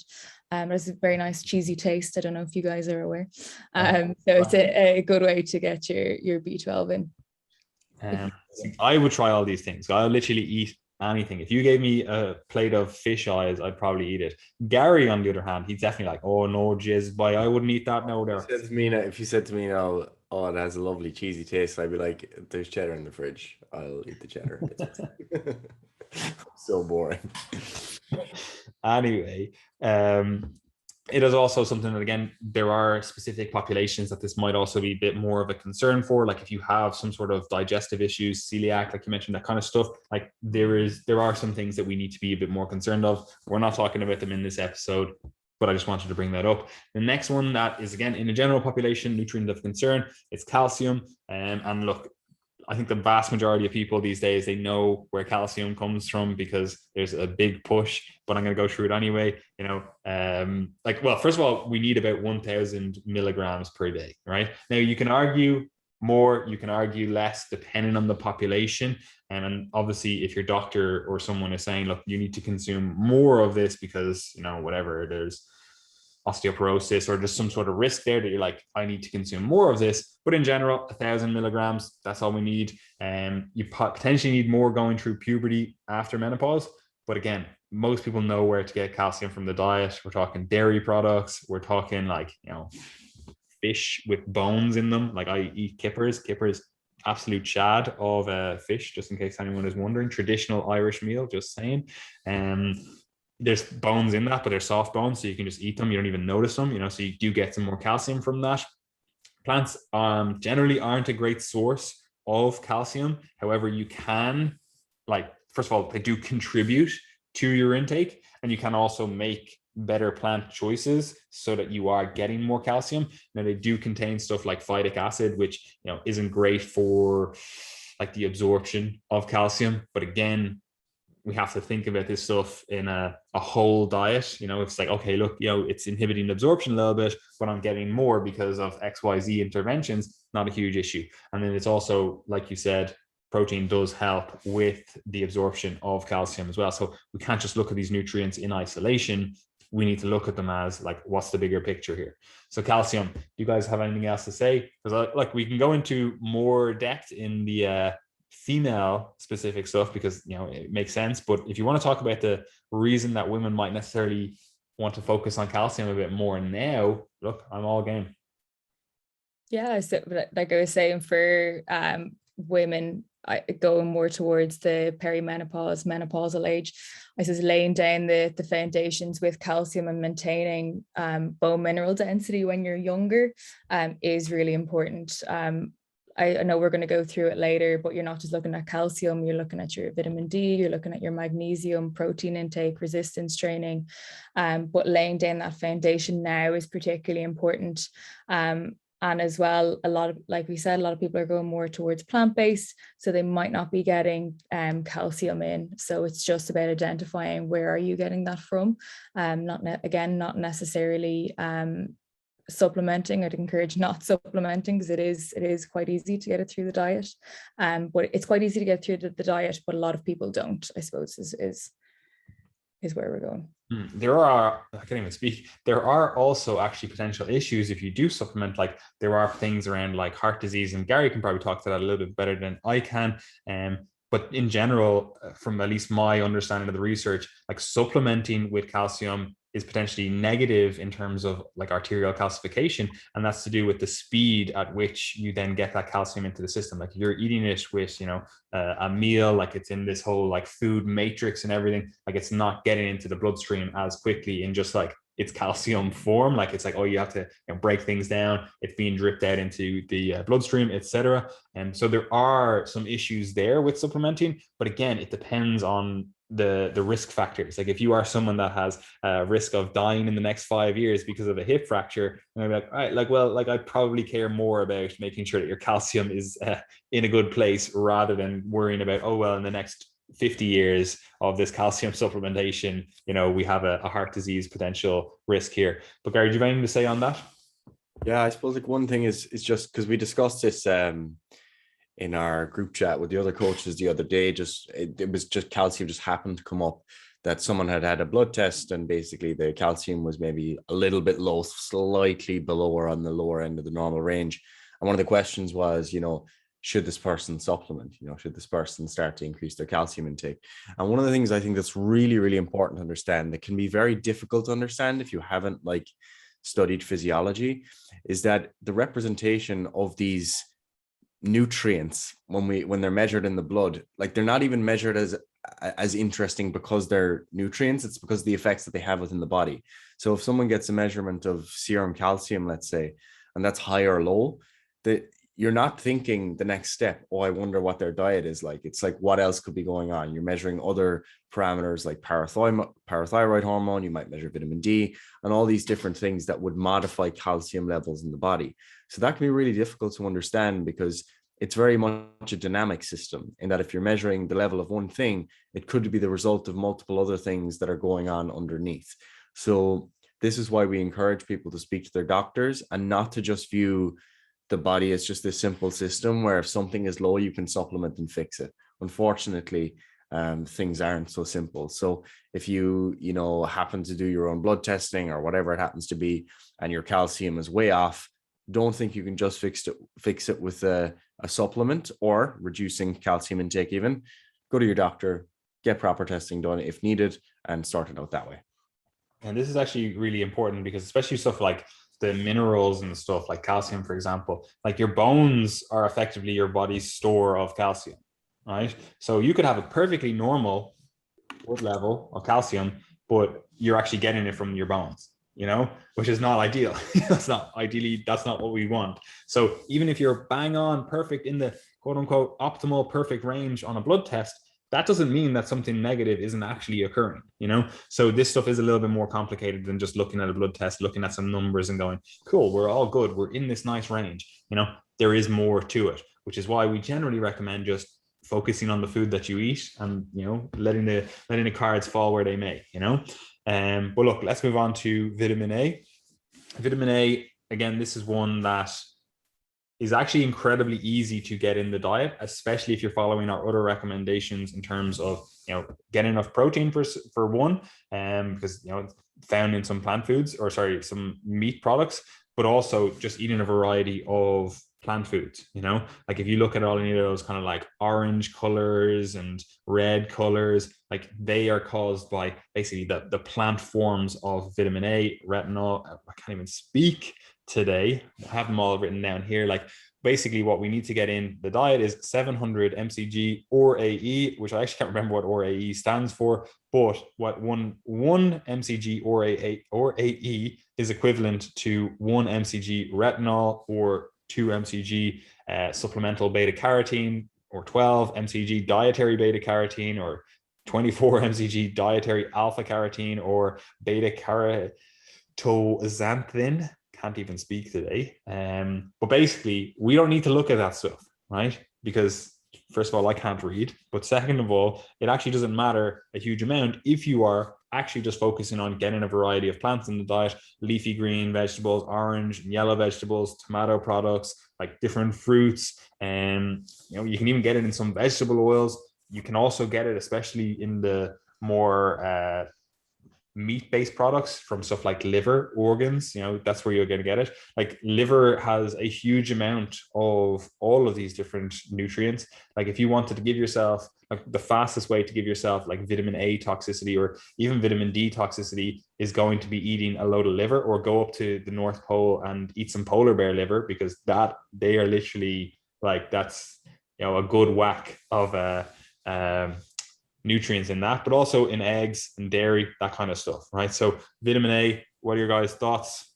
It has a very nice cheesy taste. I don't know if you guys are aware. So it's a good way to get your B12 in. I would try all these things. I'll literally eat anything. If you gave me a plate of fish eyes, I'd probably eat it. Gary, on the other hand, he's definitely like, oh no, jizz, boy, I wouldn't eat that. No, there. If you said to me now, oh, it has a lovely cheesy taste, I'd be like, there's cheddar in the fridge. I'll eat the cheddar. So boring. Anyway, it is also something that, again, there are specific populations that this might also be a bit more of a concern for. Like if you have some sort of digestive issues, celiac, like you mentioned, that kind of stuff, like there are some things that we need to be a bit more concerned of. We're not talking about them in this episode, but I just wanted to bring that up. The next one that is, again, in the general population, nutrient of concern, it's calcium. And look, I think the vast majority of people these days, they know where calcium comes from because there's a big push, but I'm going to go through it anyway. You know, well, first of all, we need about 1,000 milligrams per day, right? Now, you can argue more, you can argue less, depending on the population. And obviously, if your doctor or someone is saying, look, you need to consume more of this because, you know, whatever, there's osteoporosis or just some sort of risk there that you're like, I need to consume more of this. But in general, 1,000 milligrams, that's all we need. You potentially need more going through puberty after menopause. But again, most people know where to get calcium from the diet. We're talking dairy products. We're talking like, you know, fish with bones in them. Like I eat kippers. Kippers, absolute chad of fish, just in case anyone is wondering. Traditional Irish meal, just saying. There's bones in that, but they're soft bones, so you can just eat them. You don't even notice them, you know, so you do get some more calcium from that. Plants generally aren't a great source of calcium. However, you can, like, first of all, they do contribute to your intake, and you can also make better plant choices so that you are getting more calcium. Now, they do contain stuff like phytic acid, which, you know, isn't great for like the absorption of calcium. But again, we have to think about this stuff in a whole diet. You know, it's like, okay, look, you know, it's inhibiting absorption a little bit, but I'm getting more because of XYZ interventions, not a huge issue. And then it's also, like you said, protein does help with the absorption of calcium as well. So we can't just look at these nutrients in isolation. We need to look at them as like, what's the bigger picture here? So calcium, do you guys have anything else to say? Because like we can go into more depth in the female specific stuff, because, you know, it makes sense. But if you want to talk about the reason that women might necessarily want to focus on calcium a bit more now, look, I'm all game. Yeah, so like I was saying, for women going more towards the perimenopause, menopausal age, I suppose laying down the foundations with calcium and maintaining bone mineral density when you're younger is really important. I know we're going to go through it later, but you're not just looking at calcium, you're looking at your vitamin D, you're looking at your magnesium, protein intake, resistance training, but laying down that foundation now is particularly important. And as well, a lot of, like we said, a lot of people are going more towards plant-based, so they might not be getting calcium in. So it's just about identifying where are you getting that from. Not necessarily supplementing. I'd encourage not supplementing, because it is quite easy to get it through the diet. But it's quite easy to get through the diet, but a lot of people don't, I suppose, is where we're going. I can't even speak. There are also actually potential issues if you do supplement. Like, there are things around like heart disease, and Gary can probably talk to that a little bit better than I can. But in general, from at least my understanding of the research, like supplementing with calcium is potentially negative in terms of like arterial calcification. And that's to do with the speed at which you then get that calcium into the system. Like, you're eating it with, you know, a meal, like it's in this whole like food matrix and everything. Like, it's not getting into the bloodstream as quickly in just like its calcium form. Like, it's like, oh, you have to, you know, break things down. It's being dripped out into the bloodstream, etc. And so there are some issues there with supplementing. But again, it depends on the risk factors. Like, if you are someone that has a risk of dying in the next 5 years because of a hip fracture, and I'm like, all right, like, well, like, I probably care more about making sure that your calcium is in a good place, rather than worrying about, oh, well, in the next 50 years of this calcium supplementation, you know, we have a heart disease potential risk here. But Gary, do you have anything to say on that? Yeah, I suppose like one thing is just because we discussed this in our group chat with the other coaches the other day. Just it was just calcium just happened to come up, that someone had a blood test, and basically the calcium was maybe a little bit low, slightly below or on the lower end of the normal range. And one of the questions was, you know, should this person supplement? You know, should this person start to increase their calcium intake? And one of the things I think that's really, really important to understand, that can be very difficult to understand if you haven't like studied physiology, is that the representation of these nutrients when they're measured in the blood, like, they're not even measured as interesting because they're nutrients. It's because of the effects that they have within the body. So if someone gets a measurement of serum calcium, let's say, and that's high or low, that you're not thinking the next step, oh, I wonder what their diet is like. It's like, what else could be going on? You're measuring other parameters like parathyroid hormone, you might measure vitamin D, and all these different things that would modify calcium levels in the body. So that can be really difficult to understand, because it's very much a dynamic system, in that if you're measuring the level of one thing, it could be the result of multiple other things that are going on underneath. So this is why we encourage people to speak to their doctors, and not to just view the body as just this simple system where if something is low, you can supplement and fix it. Unfortunately, things aren't so simple. So if you happen to do your own blood testing or whatever it happens to be, and your calcium is way off, don't think you can just fix it with a supplement or reducing calcium intake. Even go to your doctor, get proper testing done if needed, and start it out that way. And this is actually really important, because especially stuff like the minerals and the stuff like calcium, for example, like your bones are effectively your body's store of calcium, right? So you could have a perfectly normal blood level of calcium, but you're actually getting it from your bones, you know, which is not ideal. That's not what we want. So even if you're bang on perfect in the quote unquote optimal perfect range on a blood test, that doesn't mean that something negative isn't actually occurring, So this stuff is a little bit more complicated than just looking at a blood test, looking at some numbers and going, cool, we're all good. We're in this nice range. There is more to it, which is why we generally recommend just focusing on the food that you eat and, letting the cards fall where they may, But look, let's move on to vitamin A. Vitamin A, again, this is one that is actually incredibly easy to get in the diet, especially if you're following our other recommendations in terms of, getting enough protein for one, because, it's found in some plant foods, or sorry, some meat products, but also just eating a variety of plant foods, like if you look at all any of those kind of like orange colors and red colors, like they are caused by basically the plant forms of vitamin A, retinol. I can't even speak today. I have them all written down here. Like basically what we need to get in the diet is 700 mcg or AE, which I actually can't remember what or AE stands for, but what one mcg or AE is equivalent to 1 mcg retinol or 2 mcg supplemental beta carotene, or 12 mcg dietary beta carotene, or 24 mcg dietary alpha carotene, or beta carotenoxanthin. Can't even speak today. But basically, we don't need to look at that stuff, right? Because first of all, I can't read. But second of all, it actually doesn't matter a huge amount if you are actually just focusing on getting a variety of plants in the diet, leafy green vegetables, orange and yellow vegetables, tomato products, like different fruits. And you can even get it in some vegetable oils. You can also get it, especially in the more meat-based products, from stuff like liver, organs, that's where you're going to get it. Like liver has a huge amount of all of these different nutrients. Like if you wanted to give yourself, like the fastest way to give yourself like vitamin A toxicity or even vitamin D toxicity is going to be eating a load of liver, or go up to the North Pole and eat some polar bear liver, because they are literally like, that's a good whack of nutrients in that, but also in eggs and dairy, that kind of stuff, right? So vitamin A, what are your guys' thoughts?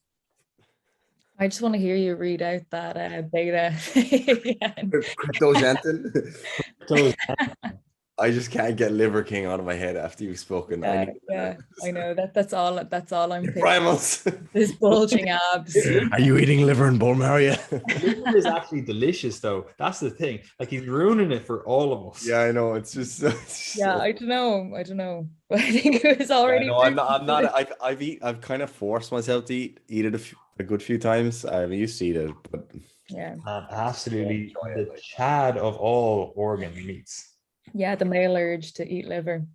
I just want to hear you read out that beta. I just can't get Liver King out of my head after you've spoken. I know that's all I'm thinking. Primals. This bulging abs. Are you eating liver and bone marrow yet? Liver is actually delicious, though. That's the thing. Like, he's ruining it for all of us. Yeah, I know. It's just I don't know. But I think it was already. No, I'm not. I've kind of forced myself to eat it a good few times. I used to eat it, but yeah, absolutely the chad of all organ meats. Yeah, the male urge to eat liver.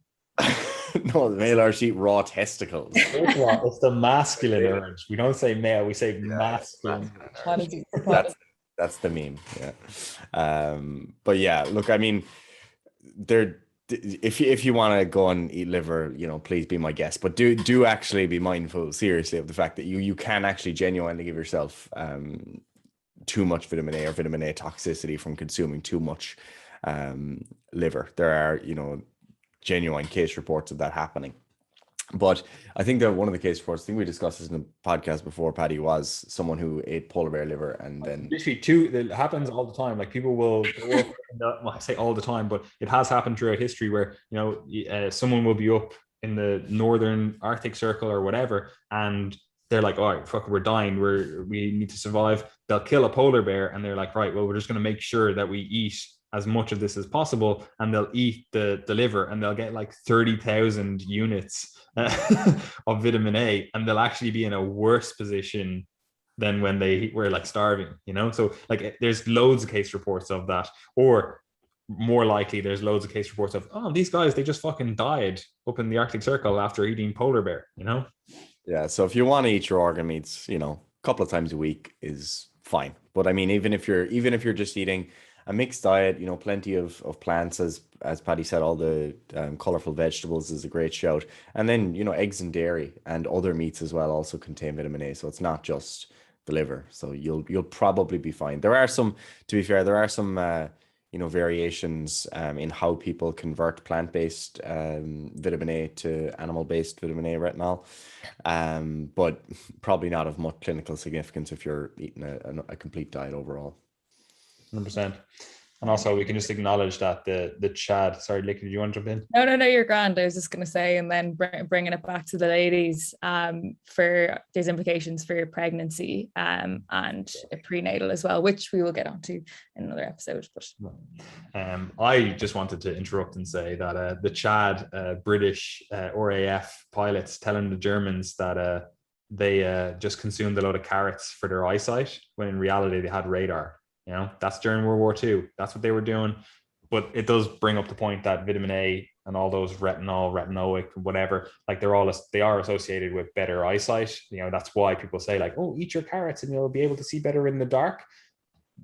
No, the male urge to eat raw testicles. It's the masculine urge. We don't say male, we say masculine. That's the meme. Yeah. But yeah, look, I mean, if you want to go and eat liver, please be my guest. But do actually be mindful, seriously, of the fact that you can actually genuinely give yourself too much vitamin A or vitamin A toxicity from consuming too much liver. There are genuine case reports of that happening. But I think that one of the case reports, I think we discussed this in the podcast before, Paddy, was someone who ate polar bear liver and then literally it happens all the time. Like people will go up well, I say all the time, but it has happened throughout history where someone will be up in the northern Arctic Circle or whatever, and they're like, all right, fuck, we're dying, we need to survive. They'll kill a polar bear and they're like, right, well, we're just going to make sure that we eat as much of this as possible, and they'll eat the liver and they'll get like 30,000 units of vitamin A, and they'll actually be in a worse position than when they were like starving, so like there's loads of case reports of that, or more likely there's loads of case reports of, oh, these guys, they just fucking died up in the Arctic Circle after eating polar bear. Yeah, so if you want to eat your organ meats, a couple of times a week is fine. But I mean, even if you're just eating a mixed diet, plenty of plants, as Paddy said, all the colorful vegetables is a great shout. And then, eggs and dairy and other meats as well also contain vitamin A. So it's not just the liver. So you'll probably be fine. There are some, to be fair, variations in how people convert plant-based vitamin A to animal-based vitamin A retinol, but probably not of much clinical significance if you're eating a complete diet overall. 100%. And also we can just acknowledge that the Chad, sorry, Lick, did you want to jump in? No, you're grand. I was just going to say, and then bringing it back to the ladies, for there's implications for your pregnancy and prenatal as well, which we will get onto in another episode. But I just wanted to interrupt and say that the Chad British RAF pilots telling the Germans that they just consumed a load of carrots for their eyesight, when in reality they had radar. You know, that's during World War II. That's what they were doing. But it does bring up the point that vitamin A and all those retinoic, whatever, like they are associated with better eyesight. You know, that's why people say like, oh, eat your carrots and you'll be able to see better in the dark.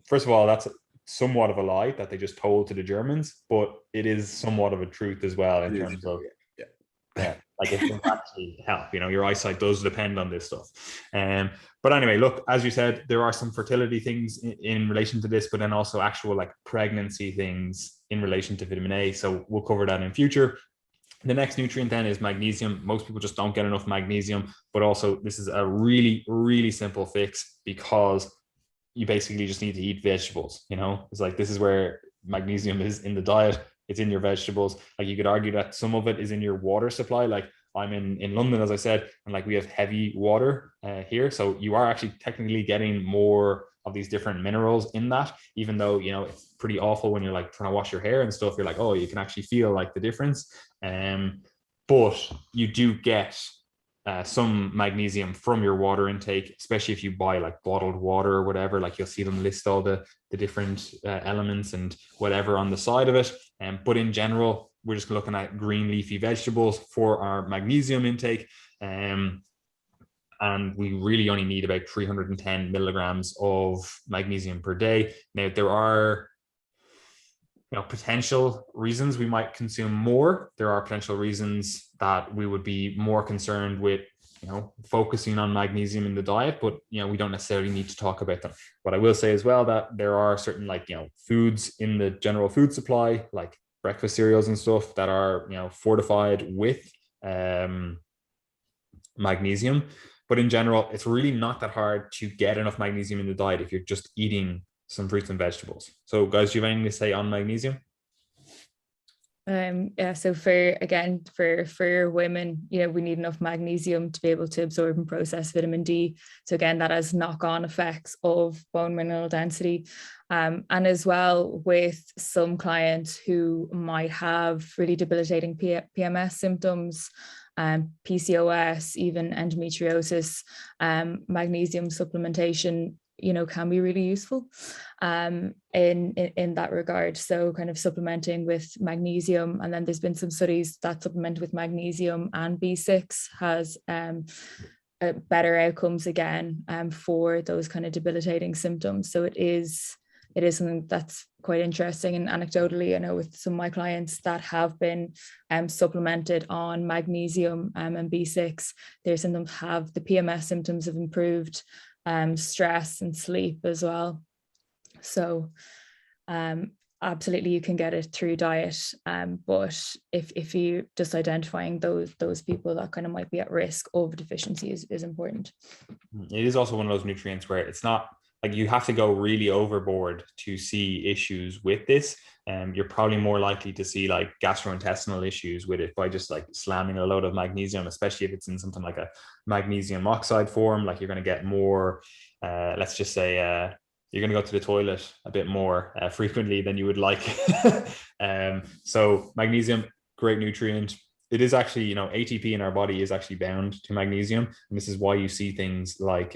First of all, that's somewhat of a lie that they just told to the Germans, but it is somewhat of a truth as well in terms of like it can actually help. You know, your eyesight does depend on this stuff. But anyway, look, as you said, there are some fertility things in relation to this, but then also actual like pregnancy things in relation to vitamin A. So we'll cover that in future. The next nutrient then is magnesium. Most people just don't get enough magnesium, but also this is a really, really simple fix, because you basically just need to eat vegetables. You know, it's like, this is where magnesium is in the diet. It's in your vegetables. Like, you could argue that some of it is in your water supply. Like, I'm in London, as I said, and like we have heavy water here. So you are actually technically getting more of these different minerals in that, even though, you know, it's pretty awful when you're like trying to wash your hair and stuff. You're like, oh, you can actually feel like the difference. But you do get some magnesium from your water intake, especially if you buy like bottled water or whatever. Like, you'll see them list all the different elements and whatever on the side of it. But in general, we're just looking at green leafy vegetables for our magnesium intake. And we really only need about 310 milligrams of magnesium per day. Now, there are, you know, potential reasons we might consume more. There are potential reasons that we would be more concerned with, you know, focusing on magnesium in the diet, but, you know, we don't necessarily need to talk about them. What I will say as well, that there are certain, like, you know, foods in the general food supply, like breakfast cereals and stuff, that are, you know, fortified with magnesium. But in general, it's really not that hard to get enough magnesium in the diet if you're just eating some fruits and vegetables. So guys, do you have anything to say on magnesium? So for women, you know, we need enough magnesium to be able to absorb and process vitamin D. So again, that has knock-on effects of bone mineral density. And as well, with some clients who might have really debilitating PMS symptoms, PCOS, even endometriosis, magnesium supplementation, you know, can be really useful in that regard. So kind of supplementing with magnesium, and then there's been some studies that supplement with magnesium and B6 has better outcomes again for those kind of debilitating symptoms. So it is something that's quite interesting. And anecdotally, I know with some of my clients that have been supplemented on magnesium and B6, their symptoms the PMS symptoms have improved, stress and sleep as well. So absolutely you can get it through diet, but if you just identifying those people that kind of might be at risk of deficiency is important. It is also one of those nutrients where it's not like you have to go really overboard to see issues with this. You're probably more likely to see like gastrointestinal issues with it by just like slamming a load of magnesium, especially if it's in something like a magnesium oxide form. Like, you're going to get more, let's just say, you're going to go to the toilet a bit more frequently than you would like. So magnesium, great nutrient. It is actually, you know, ATP in our body is actually bound to magnesium. And this is why you see things like,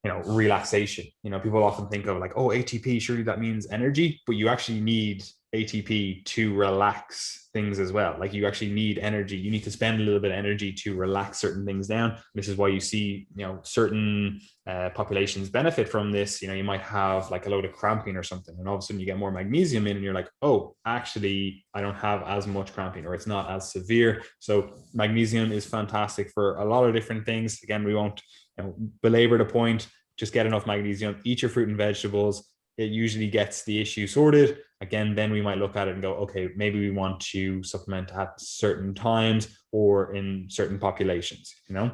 you know, relaxation. You know, people often think of like, oh, ATP, surely that means energy, but you actually need ATP to relax things as well. Like, you actually need energy. You need to spend a little bit of energy to relax certain things down. This is why you see, you know, certain populations benefit from this. You know, you might have like a load of cramping or something, and all of a sudden you get more magnesium in and you're like, oh, actually, I don't have as much cramping, or it's not as severe. So magnesium is fantastic for a lot of different things. Again, we won't, you know, belabor the point. Just get enough magnesium, eat your fruit and vegetables. It usually gets the issue sorted. Again, then we might look at it and go, okay, maybe we want to supplement at certain times or in certain populations, you know.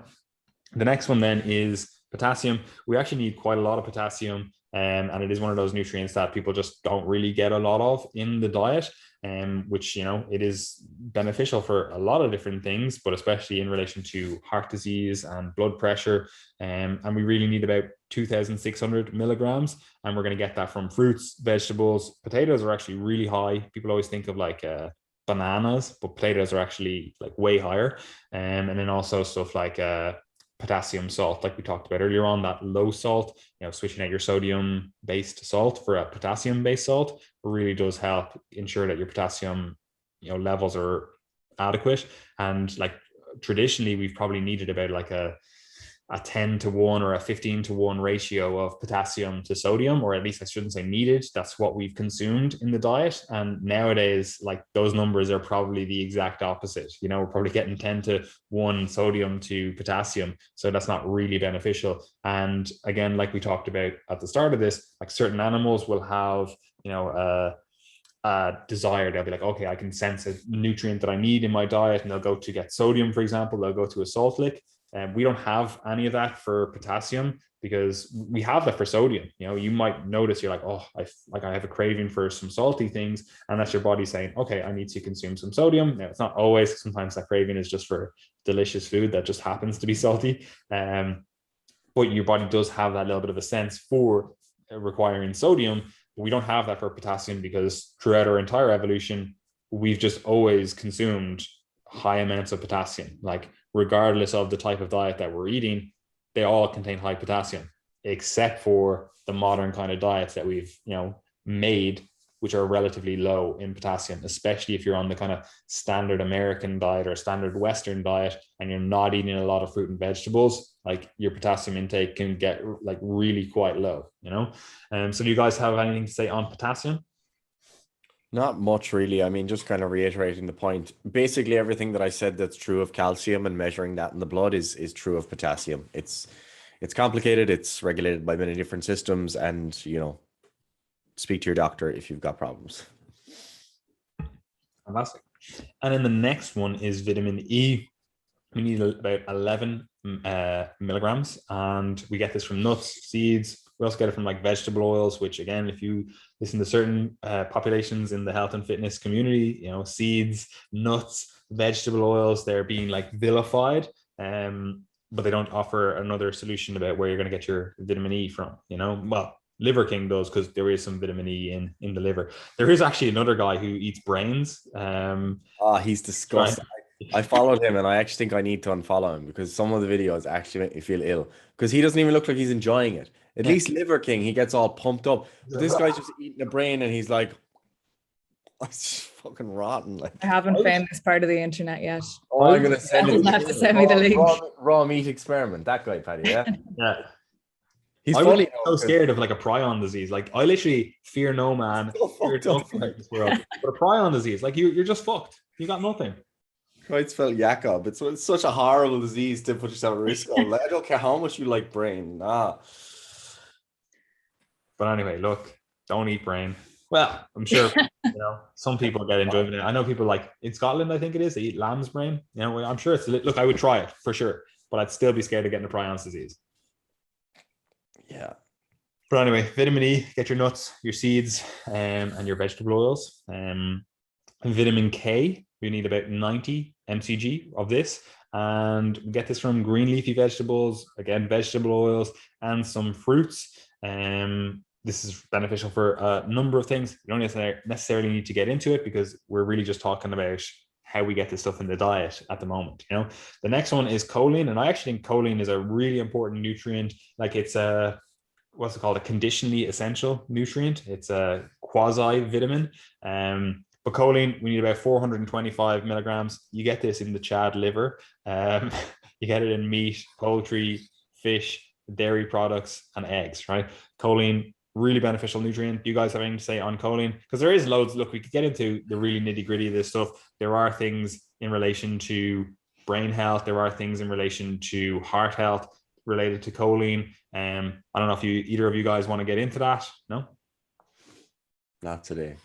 The next one then is potassium. We actually need quite a lot of potassium. And it is one of those nutrients that people just don't really get a lot of in the diet, which, it is beneficial for a lot of different things, but especially in relation to heart disease and blood pressure. And we really need about 2,600 milligrams, and we're going to get that from fruits, vegetables. Potatoes are actually really high. People always think of like bananas, but potatoes are actually like way higher. And then also stuff like potassium salt, like we talked about earlier on, that low salt, switching out your sodium based salt for a potassium based salt really does help ensure that your potassium levels are adequate. And like traditionally we've probably needed about like a 10-to-1 or a 15-to-1 ratio of potassium to sodium, or at least I shouldn't say needed. That's what we've consumed in the diet. And nowadays, like those numbers are probably the exact opposite. We're probably getting 10-to-1 sodium to potassium. So that's not really beneficial. And again, like we talked about at the start of this, like certain animals will have, desire. They'll be like, okay, I can sense a nutrient that I need in my diet, and they'll go to get sodium, for example. They'll go to a salt lick. And we don't have any of that for potassium, because we have that for sodium. You might notice you're like, oh, I have a craving for some salty things, and that's your body saying, okay, I need to consume some sodium. Now, it's not always. Sometimes that craving is just for delicious food that just happens to be salty. But your body does have that little bit of a sense for requiring sodium. We don't have that for potassium, because throughout our entire evolution, we've just always consumed high amounts of potassium. Like regardless of the type of diet that we're eating, they all contain high potassium, except for the modern kind of diets that we've made, which are relatively low in potassium, especially if you're on the kind of standard American diet or standard Western diet and you're not eating a lot of fruit and vegetables. Like your potassium intake can get like really quite low. So do you guys have anything to say on potassium? Not much, really. I mean, just kind of reiterating the point. Basically, everything that I said that's true of calcium and measuring that in the blood is true of potassium. It's complicated. It's regulated by many different systems, and speak to your doctor if you've got problems. Fantastic. And then the next one is vitamin E. We need about 11 milligrams, and we get this from nuts, seeds. We also get it from like vegetable oils, which again, if you listen to certain populations in the health and fitness community, seeds, nuts, vegetable oils, they're being like vilified, but they don't offer another solution about where you're going to get your vitamin E from. Well, Liver King does, because there is some vitamin E in the liver. There is actually another guy who eats brains. He's disgusting. I followed him, and I actually think I need to unfollow him, because some of the videos actually make me feel ill, because he doesn't even look like he's enjoying it. At least Liver King, he gets all pumped up. But this guy's just eating a brain, and he's like, it's fucking rotten. Like, I haven't found this part of the internet yet. Oh, I'm gonna send You'll have to send me the link. Raw meat experiment. That guy, Paddy. Yeah. Yeah. He's I funny. was so scared of like a prion disease. Like I literally fear no man. Fear nothing this world. But a prion disease, like you're just fucked. You got nothing. Creutzfeldt Jakob. It's such a horrible disease to put yourself at risk of. Like, I don't care how much you like brain. Nah. But anyway, look, don't eat brain. Well, I'm sure some people get enjoyment. I know people like in Scotland, I think it is, they eat lamb's brain. I'm sure it's look. I would try it for sure, but I'd still be scared of getting a prion disease. Yeah. But anyway, vitamin E, get your nuts, your seeds, and your vegetable oils. Vitamin K, we need about 90 mcg of this. And we get this from green leafy vegetables, again, vegetable oils, and some fruits. This is beneficial for a number of things. You don't necessarily need to get into it, because we're really just talking about how we get this stuff in the diet at the moment. The next one is choline, and I actually think choline is a really important nutrient. Like it's a what's it called, a conditionally essential nutrient. It's a quasi vitamin. But choline, we need about 425 milligrams. You get this in the Chad liver. You get it in meat, poultry, fish, dairy products, and eggs, right? Choline, really beneficial nutrient. Do you guys have anything to say on choline? Because there is loads. Look, we could get into the really nitty gritty of this stuff. There are things in relation to brain health. There are things in relation to heart health related to choline. I don't know if either of you guys want to get into that. No? Not today.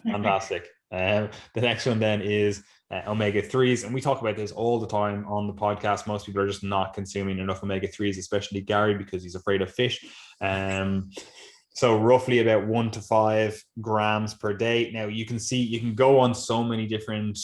Fantastic. The next one then is omega-3s, and we talk about this all the time on the podcast. Most people are just not consuming enough omega-3s, especially Gary, because he's afraid of fish. So roughly about 1 to 5 grams per day. Now you can go on so many different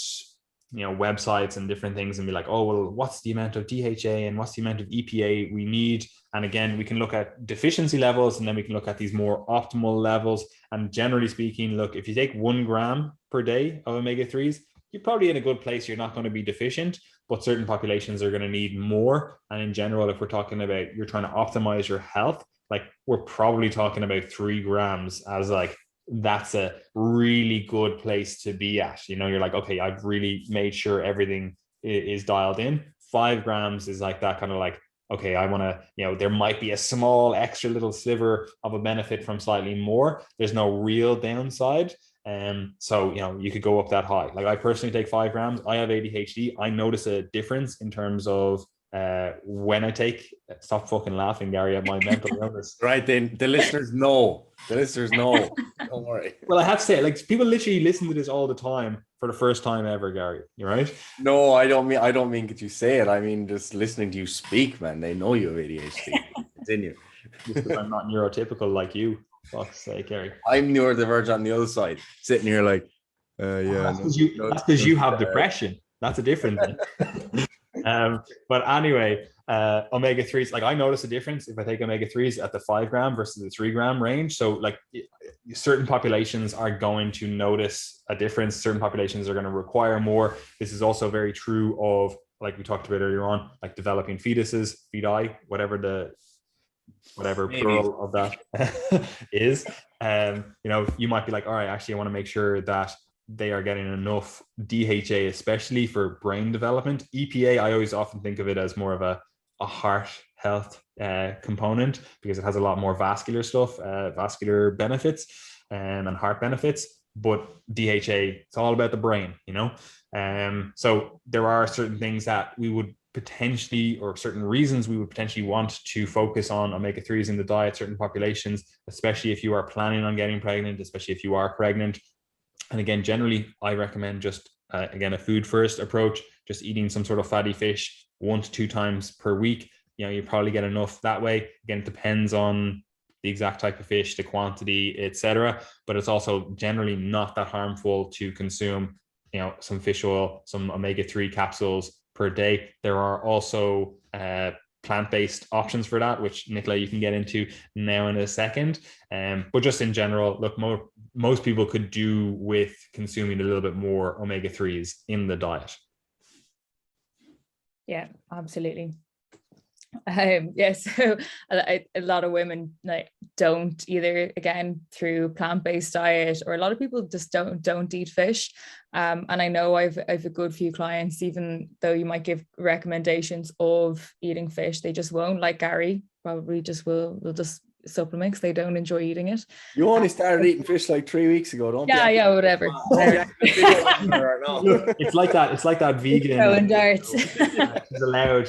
websites and different things and be like, oh, well, what's the amount of DHA and what's the amount of EPA we need? And again, we can look at deficiency levels, and then we can look at these more optimal levels. And generally speaking, look, if you take 1 gram per day of omega-3s, you're probably in a good place. You're not going to be deficient, but certain populations are going to need more. And in general, if we're talking about you're trying to optimize your health, like we're probably talking about 3 grams as like, that's a really good place to be at. You're like, okay, I've really made sure everything is dialed in. 5 grams is like that kind of like, okay, I want to, there might be a small extra little sliver of a benefit from slightly more. There's no real downside. So, you could go up that high. Like I personally take 5 grams. I have ADHD. I notice a difference in terms of when I take, stop fucking laughing, Gary, at my mental illness. Right, then the listeners know. Don't worry. Well, I have to say, like, people literally listen to this all the time for the first time ever, Gary. You're right. No, I don't mean that you say it. I mean just listening to you speak, man. They know you have ADHD. Continue. Just because I'm not neurotypical like you. Fuck's sake, Gary. I'm neurodivergent on the other side, sitting here like, yeah. That's because you have depression. That's a different thing. But anyway, omega-3s, like I notice a difference if I take omega-3s at the 5 gram versus the 3 gram range. So like certain populations are going to notice a difference. Certain populations are going to require more. This is also very true of, like we talked about earlier on, like developing fetuses, feti, whatever plural of that is. You might be like, all right, actually, I want to make sure that they are getting enough DHA, especially for brain development. EPA, I always often think of it as more of a heart health component, because it has a lot more vascular stuff, vascular benefits and heart benefits. But DHA, it's all about the brain, So there are certain things that we would potentially, or certain reasons we would potentially want to focus on omega-3s in the diet, certain populations, especially if you are planning on getting pregnant, especially if you are pregnant. And again, generally, I recommend just, again, a food first approach, just eating some sort of fatty fish 1 to 2 times per week. You probably get enough that way. Again, it depends on the exact type of fish, the quantity, etc. But it's also generally not that harmful to consume, some fish oil, some omega-3 capsules per day. There are also plant-based options for that, which Nicola, you can get into now in a second. But just in general, look, most people could do with consuming a little bit more omega-3s in the diet. Yeah, absolutely. So a lot of women don't either, again, through plant-based diet, or a lot of people just don't eat fish. And I know I've a good few clients, even though you might give recommendations of eating fish, they just won't. Like Gary probably just will just supplement because they don't enjoy eating it. You only started eating fish like 3 weeks ago, don't you? Yeah, whatever. It's like that vegan. Throwing darts.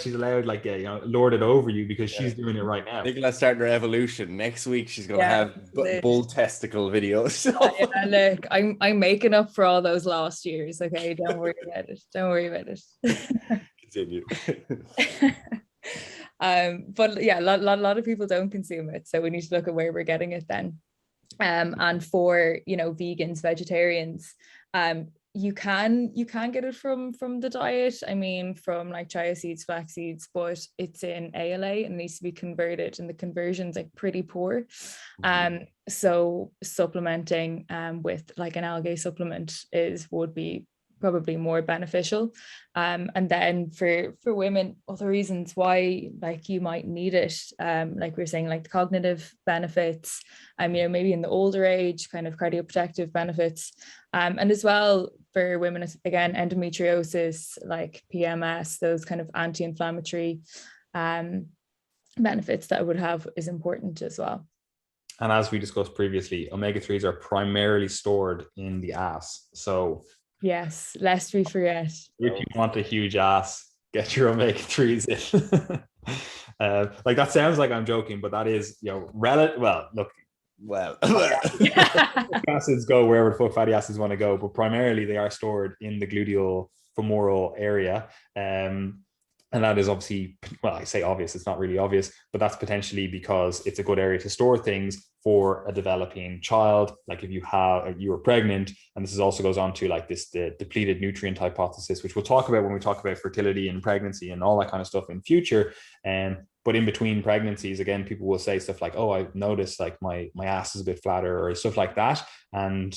She's allowed, like, lord it over you because she's doing it right now. Nicola's starting her evolution. Next week she's gonna have bull testicle videos. Look, I'm making up for all those lost years. Okay, don't worry about it. Continue. But yeah, a lot of people don't consume it, so we need to look at where we're getting it then. And for vegans, vegetarians, you can get it from the diet. I mean, from like chia seeds, flax seeds, but it's in ALA and needs to be converted, and the conversion's like pretty poor. So supplementing with like an algae supplement would be probably more beneficial. And then for women, other reasons why like you might need it, like we were saying, like the cognitive benefits, maybe in the older age, kind of cardioprotective benefits, and as well for women, again, endometriosis, like PMS, those kind of anti-inflammatory benefits that it would have is important as well. And as we discussed previously, omega-3s are primarily stored in the ass. So yes, lest we forget. If you want a huge ass, get your omega-3s in. Like that sounds like I'm joking, but that is, acids go wherever the fuck fatty acids want to go, but primarily they are stored in the gluteal femoral area. And that is obviously, well, I say obvious, it's not really obvious, but that's potentially because it's a good area to store things for a developing child. Like if you were pregnant, and this is also goes on to like the depleted nutrient hypothesis, which we'll talk about when we talk about fertility and pregnancy and all that kind of stuff in future. But in between pregnancies, again, people will say stuff like, oh, I've noticed like my ass is a bit flatter or stuff like that. And,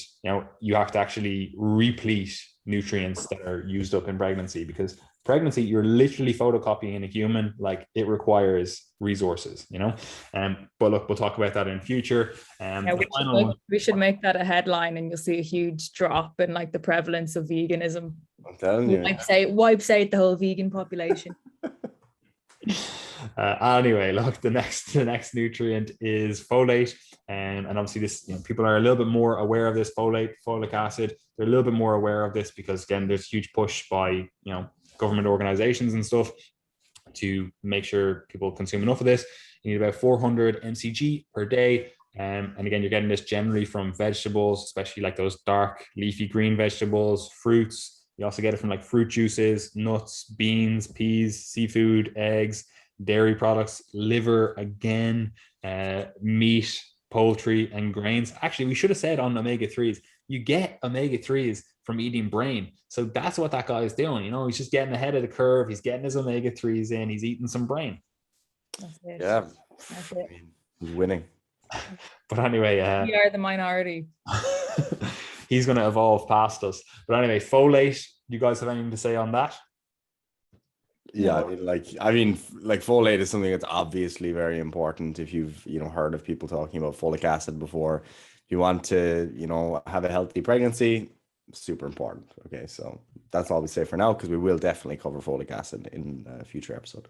you have to actually replete nutrients that are used up in pregnancy, because pregnancy, you're literally photocopying a human. Like it requires resources, but look, we'll talk about that in future. We should make that a headline, and you'll see a huge drop in like the prevalence of veganism. I'm telling you. Wipes out the whole vegan population. Anyway, look, the next nutrient is folate, and obviously this, people are a little bit more aware of this folic acid. They're a little bit more aware of this because again, there's a huge push by government organizations and stuff to make sure people consume enough of this. You need about 400 mcg per day. And again, you're getting this generally from vegetables, especially like those dark leafy green vegetables, fruits. You also get it from like fruit juices, nuts, beans, peas, seafood, eggs, dairy products, liver, again, meat, poultry, and grains. Actually, we should have said on omega-3s, you get omega-3s from eating brain. So that's what that guy is doing. He's just getting ahead of the curve. He's getting his omega-3s in. He's eating some brain. That's it. Yeah. That's it. He's winning. But anyway, we are the minority. He's going to evolve past us. But anyway, folate, do you guys have anything to say on that? Yeah, I mean, folate is something that's obviously very important. If you've heard of people talking about folic acid before, if you want to have a healthy pregnancy, super important. Okay, so that's all we say for now, because we will definitely cover folic acid in a future episode.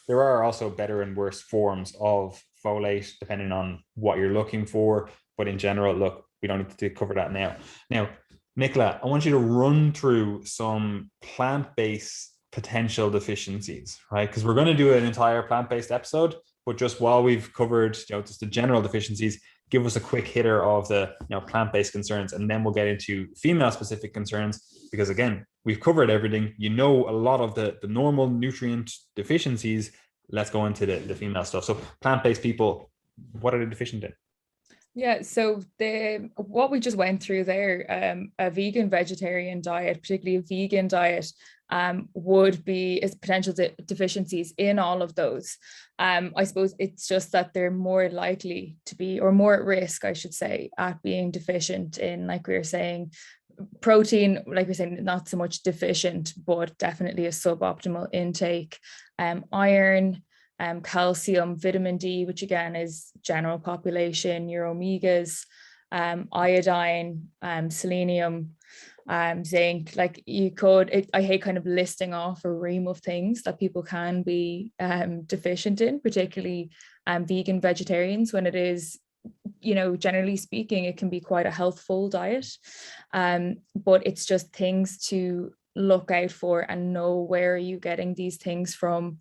There are also better and worse forms of folate depending on what you're looking for, but in general, look, we don't need to cover that now. Now, Nicola, I want you to run through some plant-based potential deficiencies, right? Because we're going to do an entire plant-based episode, but just while we've covered, just the general deficiencies, give us a quick hitter of the, plant-based concerns, and then we'll get into female-specific concerns, because again, we've covered everything. A lot of the normal nutrient deficiencies. Let's go into the female stuff. So plant-based people, what are they deficient in? Yeah, so what we just went through there, a vegan vegetarian diet, particularly a vegan diet, is potential deficiencies in all of those. I suppose it's just that they're more likely to be, or more at risk, I should say, at being deficient in, like we were saying, protein, like we're saying, not so much deficient, but definitely a suboptimal intake, iron, calcium, vitamin D, which again is general population, your omegas, iodine, selenium, zinc. Like I hate kind of listing off a ream of things that people can be deficient in, particularly vegan vegetarians, when it is, generally speaking, it can be quite a healthful diet, but it's just things to look out for and know where are you getting these things from,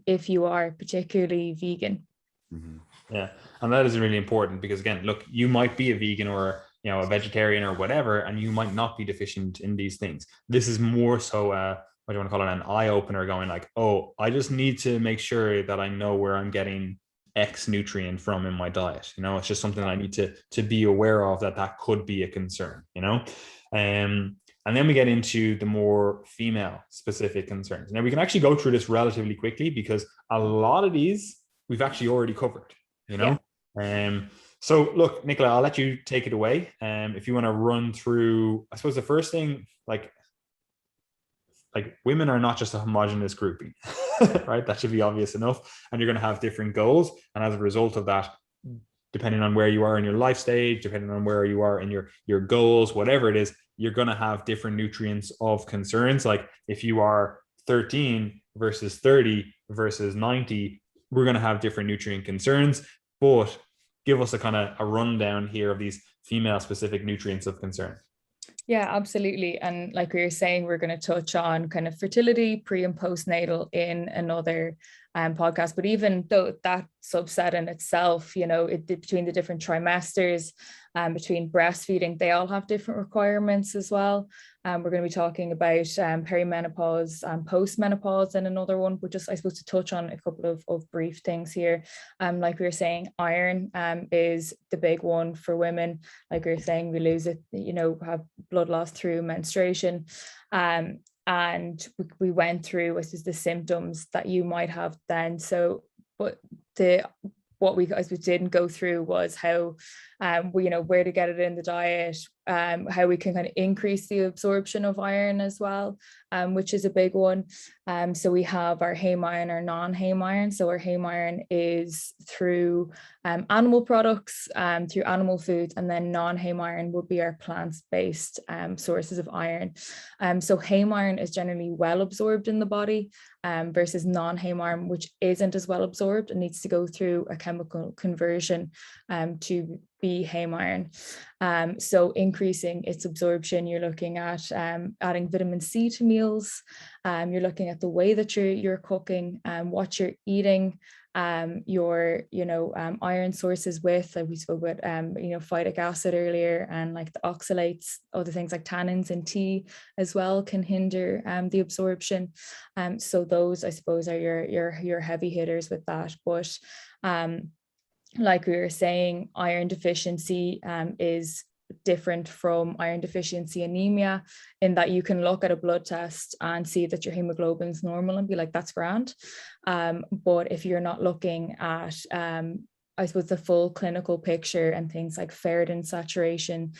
if you are particularly vegan. Mm-hmm. Yeah, and that is really important, because again, look, you might be a vegan or a vegetarian or whatever, and you might not be deficient in these things. This is more so what do you want to call it, an eye-opener, going like, oh, I just need to make sure that I know where I'm getting X nutrient from in my diet. It's just something I need to be aware of, that could be a concern. And then we get into the more female specific concerns. Now we can actually go through this relatively quickly, because a lot of these we've actually already covered, Yeah. So look, Nicola, I'll let you take it away. If you want to run through, I suppose the first thing, like women are not just a homogenous grouping, right? That should be obvious enough. And you're going to have different goals. And as a result of that, depending on where you are in your life stage, depending on where you are in your goals, whatever it is, you're going to have different nutrients of concerns. Like if you are 13 versus 30 versus 90, we're going to have different nutrient concerns. But give us a kind of a rundown here of these female specific nutrients of concern. Yeah, absolutely. And like we were saying, we're going to touch on kind of fertility, pre and postnatal in another podcast. But even though that subset in itself, between the different trimesters, between breastfeeding, they all have different requirements as well. We're going to be talking about perimenopause and postmenopause in another one, but just I suppose to touch on a couple of brief things here. Like we were saying, iron is the big one for women. Like we were saying, we lose it, have blood loss through menstruation. And we went through the symptoms that you might have then. So, but what we didn't go through was how, where to get it in the diet, how we can kind of increase the absorption of iron as well, which is a big one. So we have our heme iron, our non-heme iron. So our heme iron is through animal products, through animal foods, and then non-heme iron would be our plant-based sources of iron. So heme iron is generally well absorbed in the body, versus non-heme iron, which isn't as well absorbed and needs to go through a chemical conversion to be heme iron. So increasing its absorption, you're looking at adding vitamin C to meals. You're looking at the way that you're cooking, what you're eating, your iron sources with, like we spoke about phytic acid earlier, and like the oxalates, other things like tannins in tea as well can hinder the absorption. So those, I suppose, are your heavy hitters with that. But like we were saying, iron deficiency is different from iron deficiency anemia, in that you can look at a blood test and see that your hemoglobin is normal and be like, that's grand. But if you're not looking at, I suppose, the full clinical picture and things like ferritin saturation,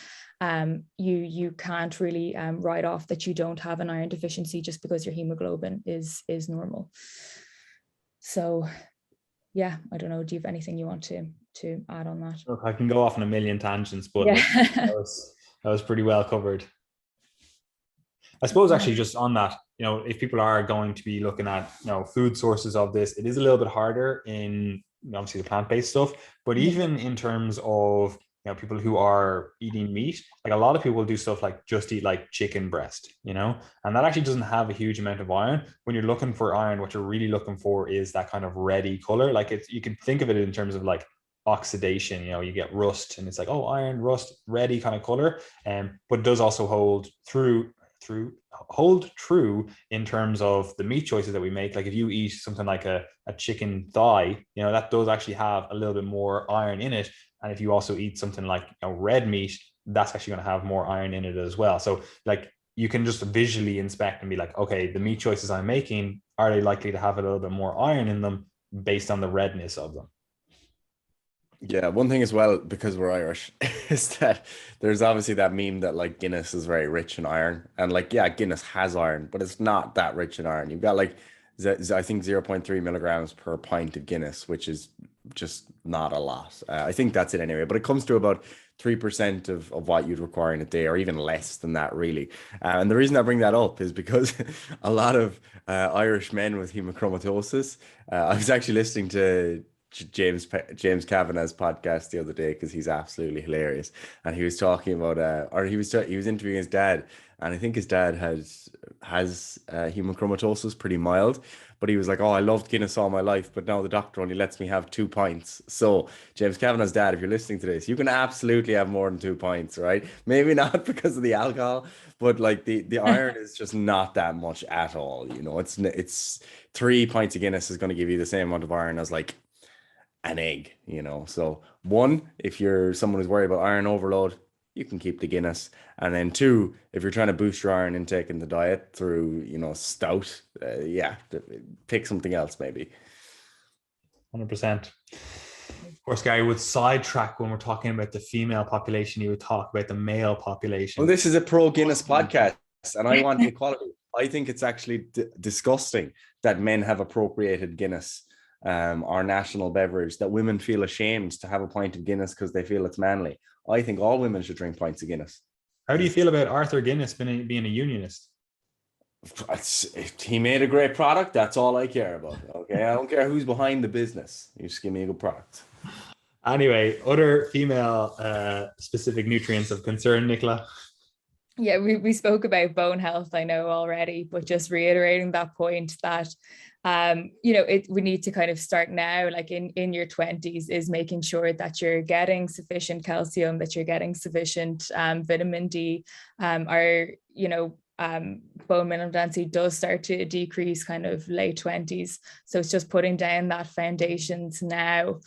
you can't really write off that you don't have an iron deficiency just because your hemoglobin is normal. So yeah, I don't know. Do you have anything you want to add on that? Look, I can go off on a million tangents, but yeah. that was pretty well covered. I suppose actually just on that, if people are going to be looking at, food sources of this, it is a little bit harder in obviously the plant-based stuff, but even in terms of, people who are eating meat, like a lot of people do stuff like just eat like chicken breast, and that actually doesn't have a huge amount of iron. When you're looking for iron, what you're really looking for is that kind of reddy color. Like you can think of it in terms of like oxidation, you get rust and it's like, oh, iron, rust, reddy kind of color. But it does also hold true in terms of the meat choices that we make. Like if you eat something like a chicken thigh, that does actually have a little bit more iron in it. And if you also eat something like red meat, that's actually going to have more iron in it as well. So like you can just visually inspect and be like, okay, the meat choices I'm making, are they likely to have a little bit more iron in them based on the redness of them? Yeah, one thing as well, because we're Irish, is that there's obviously that meme that like Guinness is very rich in iron. And like, yeah, Guinness has iron, but it's not that rich in iron. You've got like, I think 0.3 milligrams per pint of Guinness, which is just not a lot. I think that's it anyway, but it comes to about 3% of what you'd require in a day, or even less than that, really. And the reason I bring that up is because a lot of Irish men with hemochromatosis, I was actually listening to James Kavanagh's podcast the other day because he's absolutely hilarious, and he was talking about he was interviewing his dad, and I think his dad has hemochromatosis, pretty mild, but he was like, oh, I loved Guinness all my life, but now the doctor only lets me have 2 pints. So James Kavanagh's dad, if you're listening to this, you can absolutely have more than 2 pints, right? Maybe not because of the alcohol, but like the iron is just not that much at all. It's 3 pints of Guinness is going to give you the same amount of iron as like an egg, So one, if you're someone who's worried about iron overload, you can keep the Guinness. And then 2, if you're trying to boost your iron intake in the diet through, stout, pick something else maybe. 100%. Of course, Gary would sidetrack when we're talking about the female population. He would talk about the male population. Well, this is a pro Guinness podcast, and I want equality. I think it's actually disgusting that men have appropriated Guinness, our national beverage, that women feel ashamed to have a pint of Guinness because they feel it's manly. I think all women should drink pints of Guinness. How do you feel about Arthur Guinness being a unionist? He made a great product. That's all I care about. Okay, I don't care who's behind the business. You just give me a good product. Anyway, other female specific nutrients of concern, Nicola. Yeah, we spoke about bone health, I know already, but just reiterating that point that we need to kind of start now, like in your 20s, is making sure that you're getting sufficient calcium, that you're getting sufficient vitamin D, bone mineral density does start to decrease kind of late 20s. So it's just putting down that foundations now,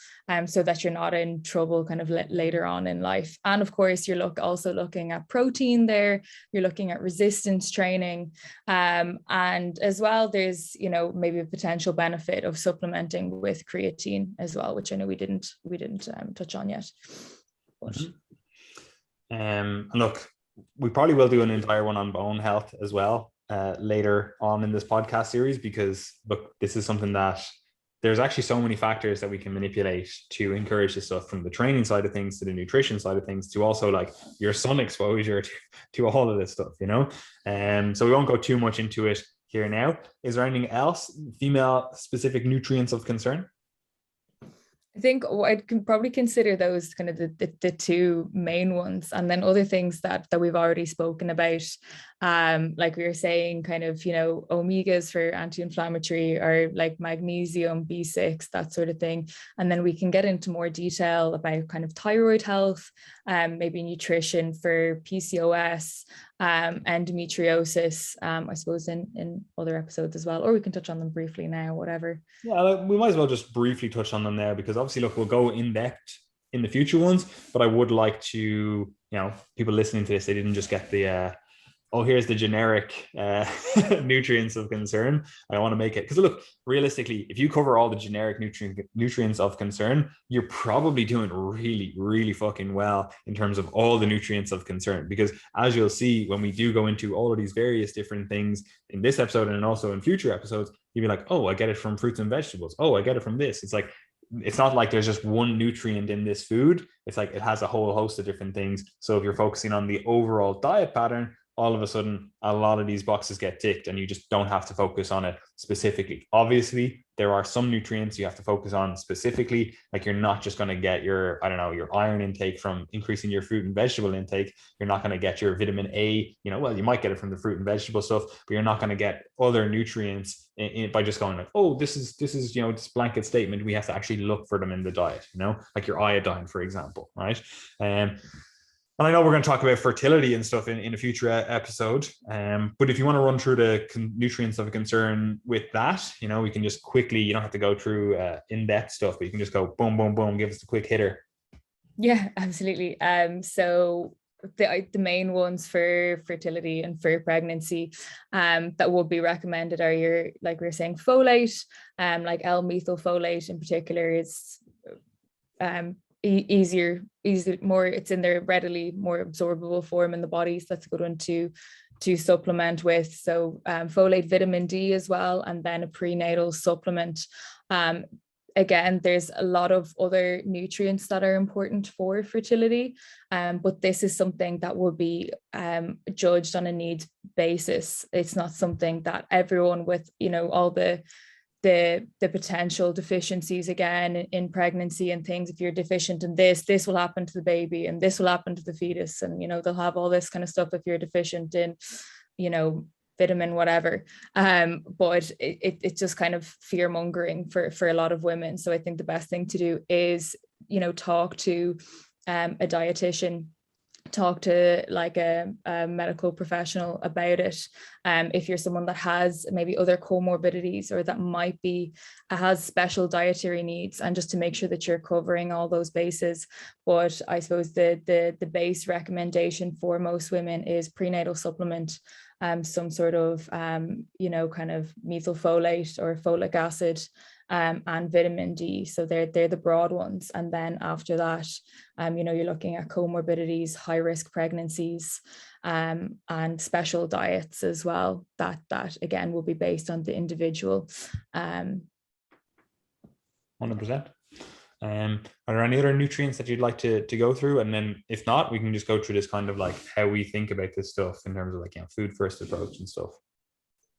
so that you're not in trouble kind of later on in life. And of course, you're also looking at protein there, you're looking at resistance training, and as well, there's, maybe a potential benefit of supplementing with creatine as well, which I know we didn't touch on yet. But... Look, we probably will do an entire one on bone health as well later on in this podcast series, because look, this is something that there's actually so many factors that we can manipulate to encourage this stuff, from the training side of things to the nutrition side of things to also like your sun exposure to all of this stuff, so we won't go too much into it here now. Is there anything else, female specific nutrients of concern? I think I'd probably consider those kind of the two main ones, and then other things that we've already spoken about, like we were saying, kind of omegas for anti-inflammatory, or like magnesium, B6, that sort of thing. And then we can get into more detail about kind of thyroid health, maybe nutrition for PCOS, endometriosis, I suppose in other episodes as well, or we can touch on them briefly now, whatever. Yeah, we might as well just briefly touch on them now, because obviously, look, we'll go in depth in the future ones, but I would like to, people listening to this, they didn't just get the here's the generic nutrients of concern. I want to make it, because look, realistically, if you cover all the generic nutrients of concern, you're probably doing really, really fucking well in terms of all the nutrients of concern. Because as you'll see, when we do go into all of these various different things in this episode and also in future episodes, you'll be like, oh, I get it from fruits and vegetables. Oh, I get it from this. It's like, it's not like there's just one nutrient in this food. It's like it has a whole host of different things. So if you're focusing on the overall diet pattern, all of a sudden, a lot of these boxes get ticked and you just don't have to focus on it specifically. Obviously, there are some nutrients you have to focus on specifically. Like, you're not just going to get your iron intake from increasing your fruit and vegetable intake. You're not going to get your vitamin A, well, you might get it from the fruit and vegetable stuff, but you're not going to get other nutrients by just going like, oh, this is this blanket statement. We have to actually look for them in the diet, like your iodine, for example, right? And I know we're going to talk about fertility and stuff in a future episode. But if you want to run through the nutrients of concern with that, we can just quickly, you don't have to go through in-depth stuff, but you can just go boom, boom, boom, give us the quick hitter. Yeah, absolutely. So the main ones for fertility and for pregnancy that would be recommended are like we were saying, folate, like L-methylfolate in particular is easier, more, it's in their readily more absorbable form in the body, so that's a good one to supplement with. So folate, vitamin D as well, and then a prenatal supplement. Again, there's a lot of other nutrients that are important for fertility, but this is something that will be judged on a needs basis. It's not something that everyone with all the potential deficiencies, again, in pregnancy and things, if you're deficient in this will happen to the baby and this will happen to the fetus, and they'll have all this kind of stuff if you're deficient in vitamin whatever, but it's just kind of fear mongering for a lot of women. So I think the best thing to do is talk to a dietitian, talk to like a medical professional about it. If you're someone that has maybe other comorbidities or that has special dietary needs, and just to make sure that you're covering all those bases. But I suppose the base recommendation for most women is prenatal supplement, some sort of kind of methylfolate or folic acid, and vitamin D. So they're the broad ones. And then after that, you're looking at comorbidities, high risk pregnancies, and special diets as well. That again will be based on the individual. 100%. Are there any other nutrients that you'd like to go through? And then if not, we can just go through this kind of like how we think about this stuff in terms of like food first approach and stuff.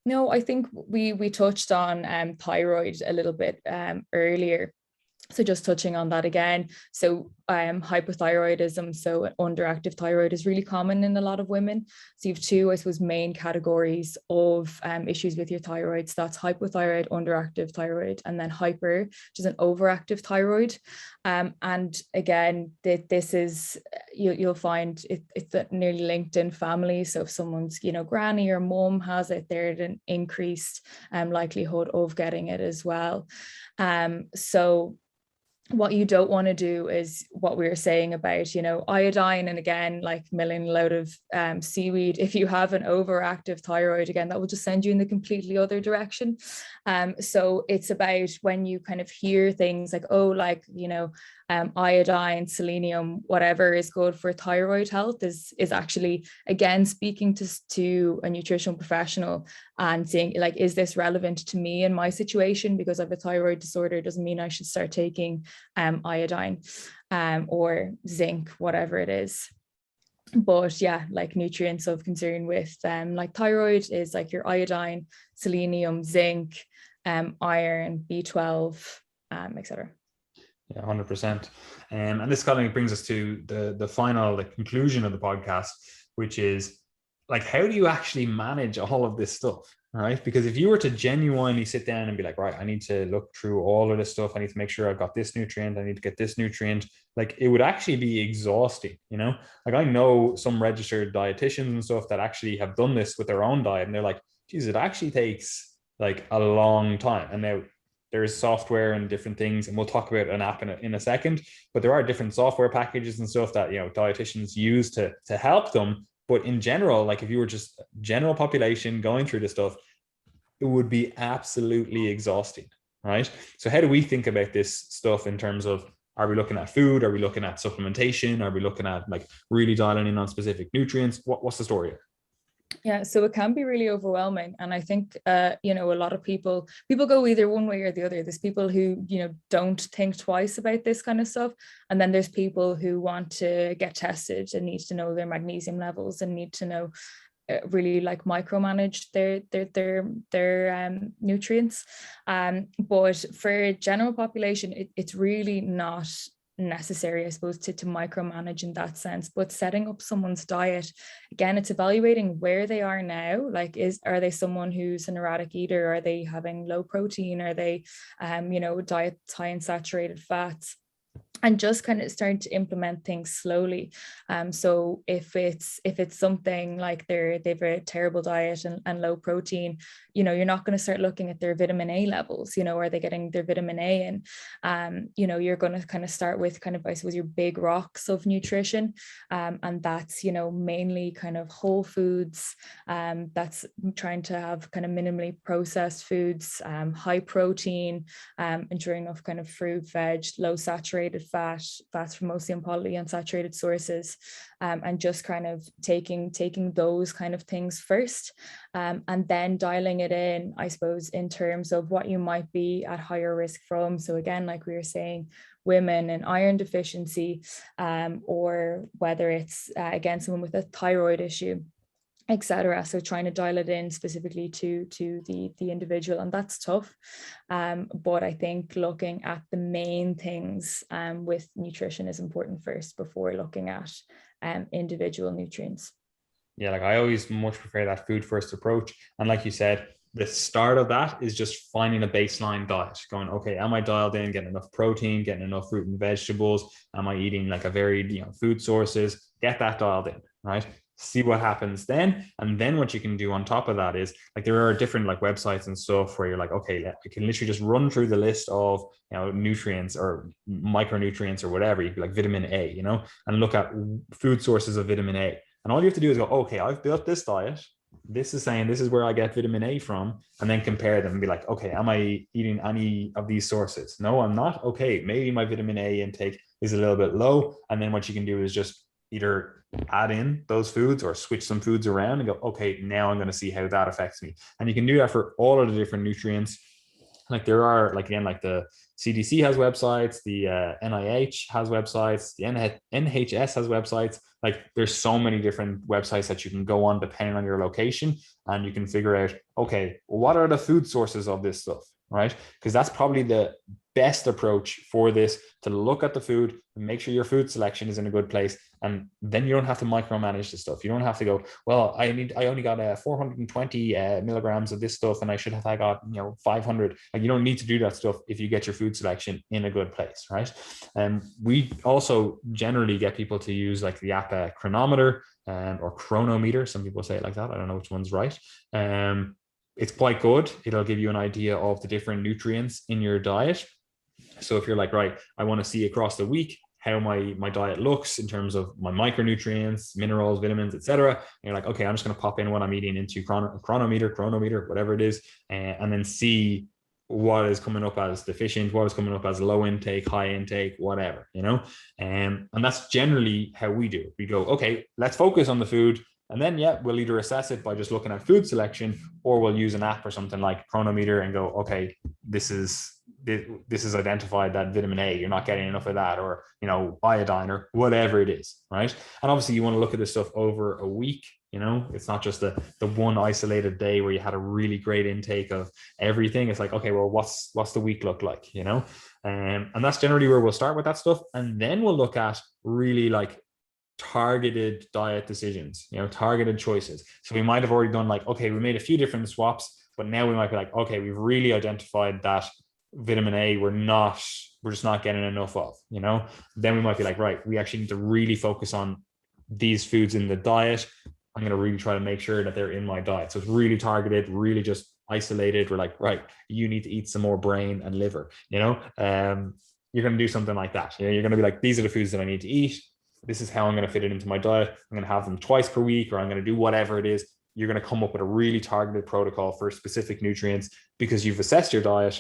No, I think we touched on thyroid a little bit earlier. So just touching on that again, so hypothyroidism, so underactive thyroid is really common in a lot of women. So you have two, I suppose, main categories of issues with your thyroid. So that's hypothyroid, underactive thyroid, and then hyper, which is an overactive thyroid. And again, this is, you'll find it's nearly linked in families. So if someone's, granny or mum has it, there's an increased likelihood of getting it as well. So what you don't want to do is what we were saying about, iodine, and again, like milling a load of seaweed. If you have an overactive thyroid, again, that will just send you in the completely other direction. So it's about when you kind of hear things like, iodine, selenium, whatever is good for thyroid health is actually, again, speaking to a nutritional professional and saying, like, is this relevant to me in my situation? Because I have a thyroid disorder, doesn't mean I should start taking iodine or zinc, whatever it is. But yeah, like nutrients of concern with like thyroid is like your iodine, selenium, zinc, iron, B12, etc. Yeah, 100%. And this kind of brings us to the final, the conclusion of the podcast, which is like, how do you actually manage all of this stuff, right? Because if you were to genuinely sit down and be like, right, I need to look through all of this stuff, I need to make sure I've got this nutrient, I need to get this nutrient, like it would actually be exhausting, Like I know some registered dietitians and stuff that actually have done this with their own diet, and they're like, geez, it actually takes like a long time. And now there's software and different things, and we'll talk about an app in a second, but there are different software packages and stuff that, dietitians use to help them. But in general, like if you were just general population going through this stuff, it would be absolutely exhausting, right? So how do we think about this stuff in terms of, are we looking at food? Are we looking at supplementation? Are we looking at like really dialing in on specific nutrients? What's the story here? Yeah, so it can be really overwhelming. And I think, a lot of people go either one way or the other. There's people who, don't think twice about this kind of stuff. And then there's people who want to get tested and need to know their magnesium levels and need to know really like micromanage their nutrients. But for general population, it's really not necessary, I suppose, to micromanage in that sense. But setting up someone's diet, again, it's evaluating where they are now. Like, are they someone who's an erratic eater? Are they having low protein? Are they diet high in saturated fats? And just kind of starting to implement things slowly. So if it's something like they've a terrible diet and low protein, you're not going to start looking at their vitamin A levels. Are they getting their vitamin A? And you're going to kind of start with kind of, I suppose, your big rocks of nutrition, and that's mainly kind of whole foods. That's trying to have kind of minimally processed foods, high protein, ensuring enough kind of fruit, veg, low saturated fats from mostly and polyunsaturated sources, and just kind of taking those kind of things first, and then dialing it in, I suppose, in terms of what you might be at higher risk from. So again, like we were saying, women and iron deficiency, or whether it's again someone with a thyroid issue, etc. So trying to dial it in specifically to the individual, and that's tough. But I think looking at the main things with nutrition is important first before looking at individual nutrients. Yeah, like I always much prefer that food first approach. And like you said, the start of that is just finding a baseline diet, going, okay, am I dialed in, getting enough protein, getting enough fruit and vegetables? Am I eating like a varied, food sources? Get that dialed in, right? See what happens then. And then what you can do on top of that is like, there are different like websites and stuff where you're like, okay, I can literally just run through the list of, nutrients or micronutrients or whatever. You like vitamin A, and look at food sources of vitamin A. And all you have to do is go, okay, I've built this diet. This is saying this is where I get vitamin A from, and then compare them and be like, okay, am I eating any of these sources? No, I'm not. Okay, maybe my vitamin A intake is a little bit low. And then what you can do is just either add in those foods or switch some foods around and go, okay, now I'm going to see how that affects me. And you can do that for all of the different nutrients. Like there are, like again, like the CDC has websites, the NIH has websites, the NHS has websites. Like there's so many different websites that you can go on depending on your location, and you can figure out, okay, what are the food sources of this stuff, right? Because that's probably the best approach for this, to look at the food and make sure your food selection is in a good place. And then you don't have to micromanage the stuff. You don't have to go, well, I only got 420 milligrams of this stuff, and I should have got 500. Like, you don't need to do that stuff if you get your food selection in a good place, right? And we also generally get people to use like the app Chronometer or Chronometer. Some people say it like that. I don't know which one's right. It's quite good. It'll give you an idea of the different nutrients in your diet. So if you're like, right, I want to see across the week how my diet looks in terms of my micronutrients, minerals, vitamins, etc. And you're like, okay, I'm just going to pop in what I'm eating into Chronometer, whatever it is, and then see what is coming up as deficient, what is coming up as low intake, high intake, whatever, and that's generally how we do. We go, okay, let's focus on the food. And then, we'll either assess it by just looking at food selection, or we'll use an app or something like Chronometer and go, okay, this is identified that vitamin A, you're not getting enough of that, or, iodine, or whatever it is, right? And obviously you want to look at this stuff over a week. It's not just the one isolated day where you had a really great intake of everything. It's like, okay, well, what's the week look like, and that's generally where we'll start with that stuff. And then we'll look at really like targeted diet decisions, targeted choices. So we might have already done like, okay, we made a few different swaps, but now we might be like, okay, we've really identified that vitamin A we're just not getting enough of, then we might be like, right, we actually need to really focus on these foods in the diet. I'm going to really try to make sure that they're in my diet. So it's really targeted, really just isolated. We're like, right, you need to eat some more brain and liver, you're going to do something like that. You're going to be like, these are the foods that I need to eat. This is how I'm going to fit it into my diet. I'm going to have them twice per week, or I'm going to do whatever it is. You're going to come up with a really targeted protocol for specific nutrients because you've assessed your diet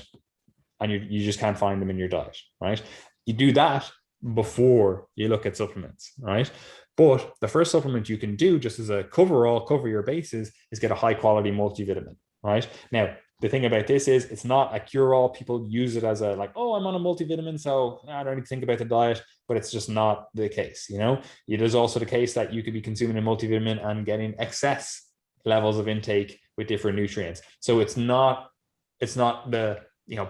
and you just can't find them in your diet, right? You do that before you look at supplements, right? But the first supplement you can do, just as a cover your bases, is get a high quality multivitamin, right? Now, the thing about this is it's not a cure-all. People use it as a like, oh, I'm on a multivitamin, so I don't need to think about the diet, but it's just not the case, It is also the case that you could be consuming a multivitamin and getting excess levels of intake with different nutrients. So it's not the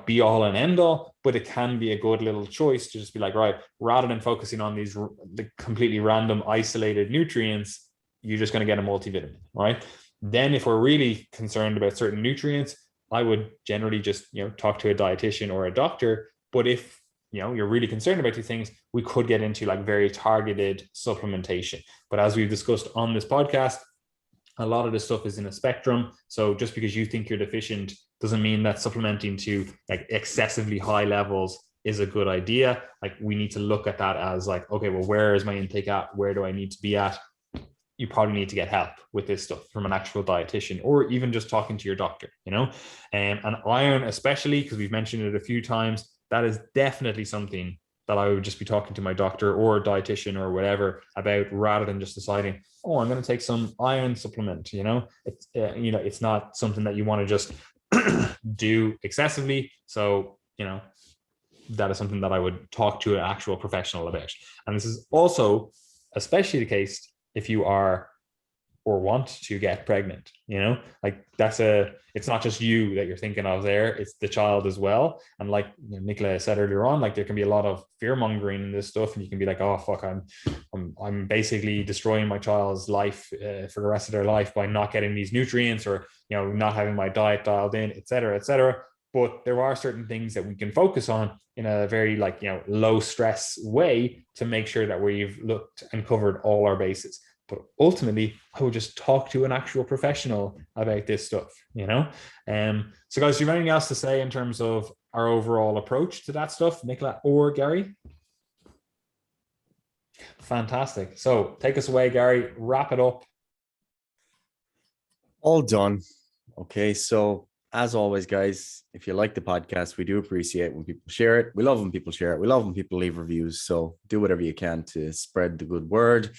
be all and end all, but it can be a good little choice to just be like, right, rather than focusing on the completely random isolated nutrients, you're just going to get a multivitamin, right? Then if we're really concerned about certain nutrients, I would generally just, talk to a dietitian or a doctor. But if, you're really concerned about these things, we could get into like very targeted supplementation. But as we've discussed on this podcast, a lot of this stuff is in a spectrum. So just because you think you're deficient doesn't mean that supplementing to like excessively high levels is a good idea. Like, we need to look at that as like, okay, well, where is my intake at? Where do I need to be at? You probably need to get help with this stuff from an actual dietitian, or even just talking to your doctor, and iron, especially because we've mentioned it a few times, that is definitely something that I would just be talking to my doctor or a dietitian or whatever about, rather than just deciding, oh, I'm going to take some iron supplement. It's it's not something that you want to just do excessively. So that is something that I would talk to an actual professional about. And this is also especially the case if you are or want to get pregnant, like it's not just you that you're thinking of there, it's the child as well. And like Nicola said earlier on, like there can be a lot of fear mongering in this stuff, and you can be like, oh fuck, I'm basically destroying my child's life for the rest of their life by not getting these nutrients, or not having my diet dialed in, etc., etc. But there are certain things that we can focus on in a very low stress way to make sure that we've looked and covered all our bases. But ultimately, I would just talk to an actual professional about this stuff, So guys, do you have anything else to say in terms of our overall approach to that stuff, Nicola or Gary? Fantastic. So take us away, Gary. Wrap it up. All done. Okay, so as always, guys, if you like the podcast, we do appreciate when people share it. We love when people share it. We love when people leave reviews. So do whatever you can to spread the good word.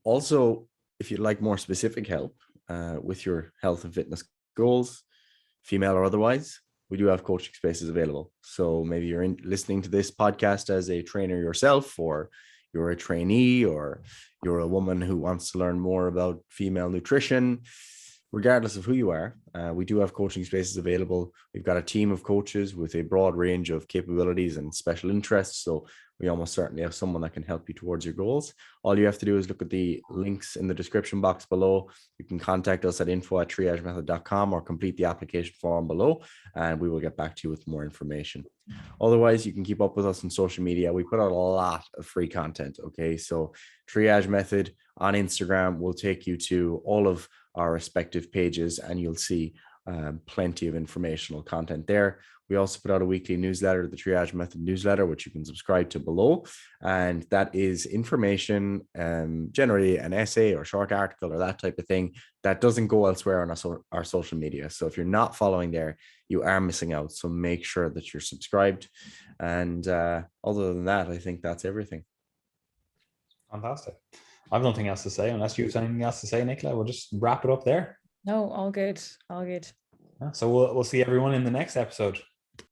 Also, if you'd like more specific help with your health and fitness goals, female or otherwise, we do have coaching spaces available. So maybe you're listening to this podcast as a trainer yourself, or you're a trainee, or you're a woman who wants to learn more about female nutrition. regardless of who you are, we do have coaching spaces available. We've got a team of coaches with a broad range of capabilities and special interests. So we almost certainly have someone that can help you towards your goals. All you have to do is look at the links in the description box below. You can contact us at info@triagemethod.com or complete the application form below, and we will get back to you with more information. Otherwise, you can keep up with us on social media. We put out a lot of free content. Okay. So Triage Method on Instagram will take you to all of our respective pages, and you'll see plenty of informational content there. We also put out a weekly newsletter, the Triage Method newsletter, which you can subscribe to below. And that is information, generally an essay or short article or that type of thing that doesn't go elsewhere on our social media. So if you're not following there, you are missing out. So make sure that you're subscribed. And other than that, I think that's everything. Fantastic. I've nothing else to say unless you have anything else to say, Nicola. We'll just wrap it up there. No, all good. All good. So we'll see everyone in the next episode.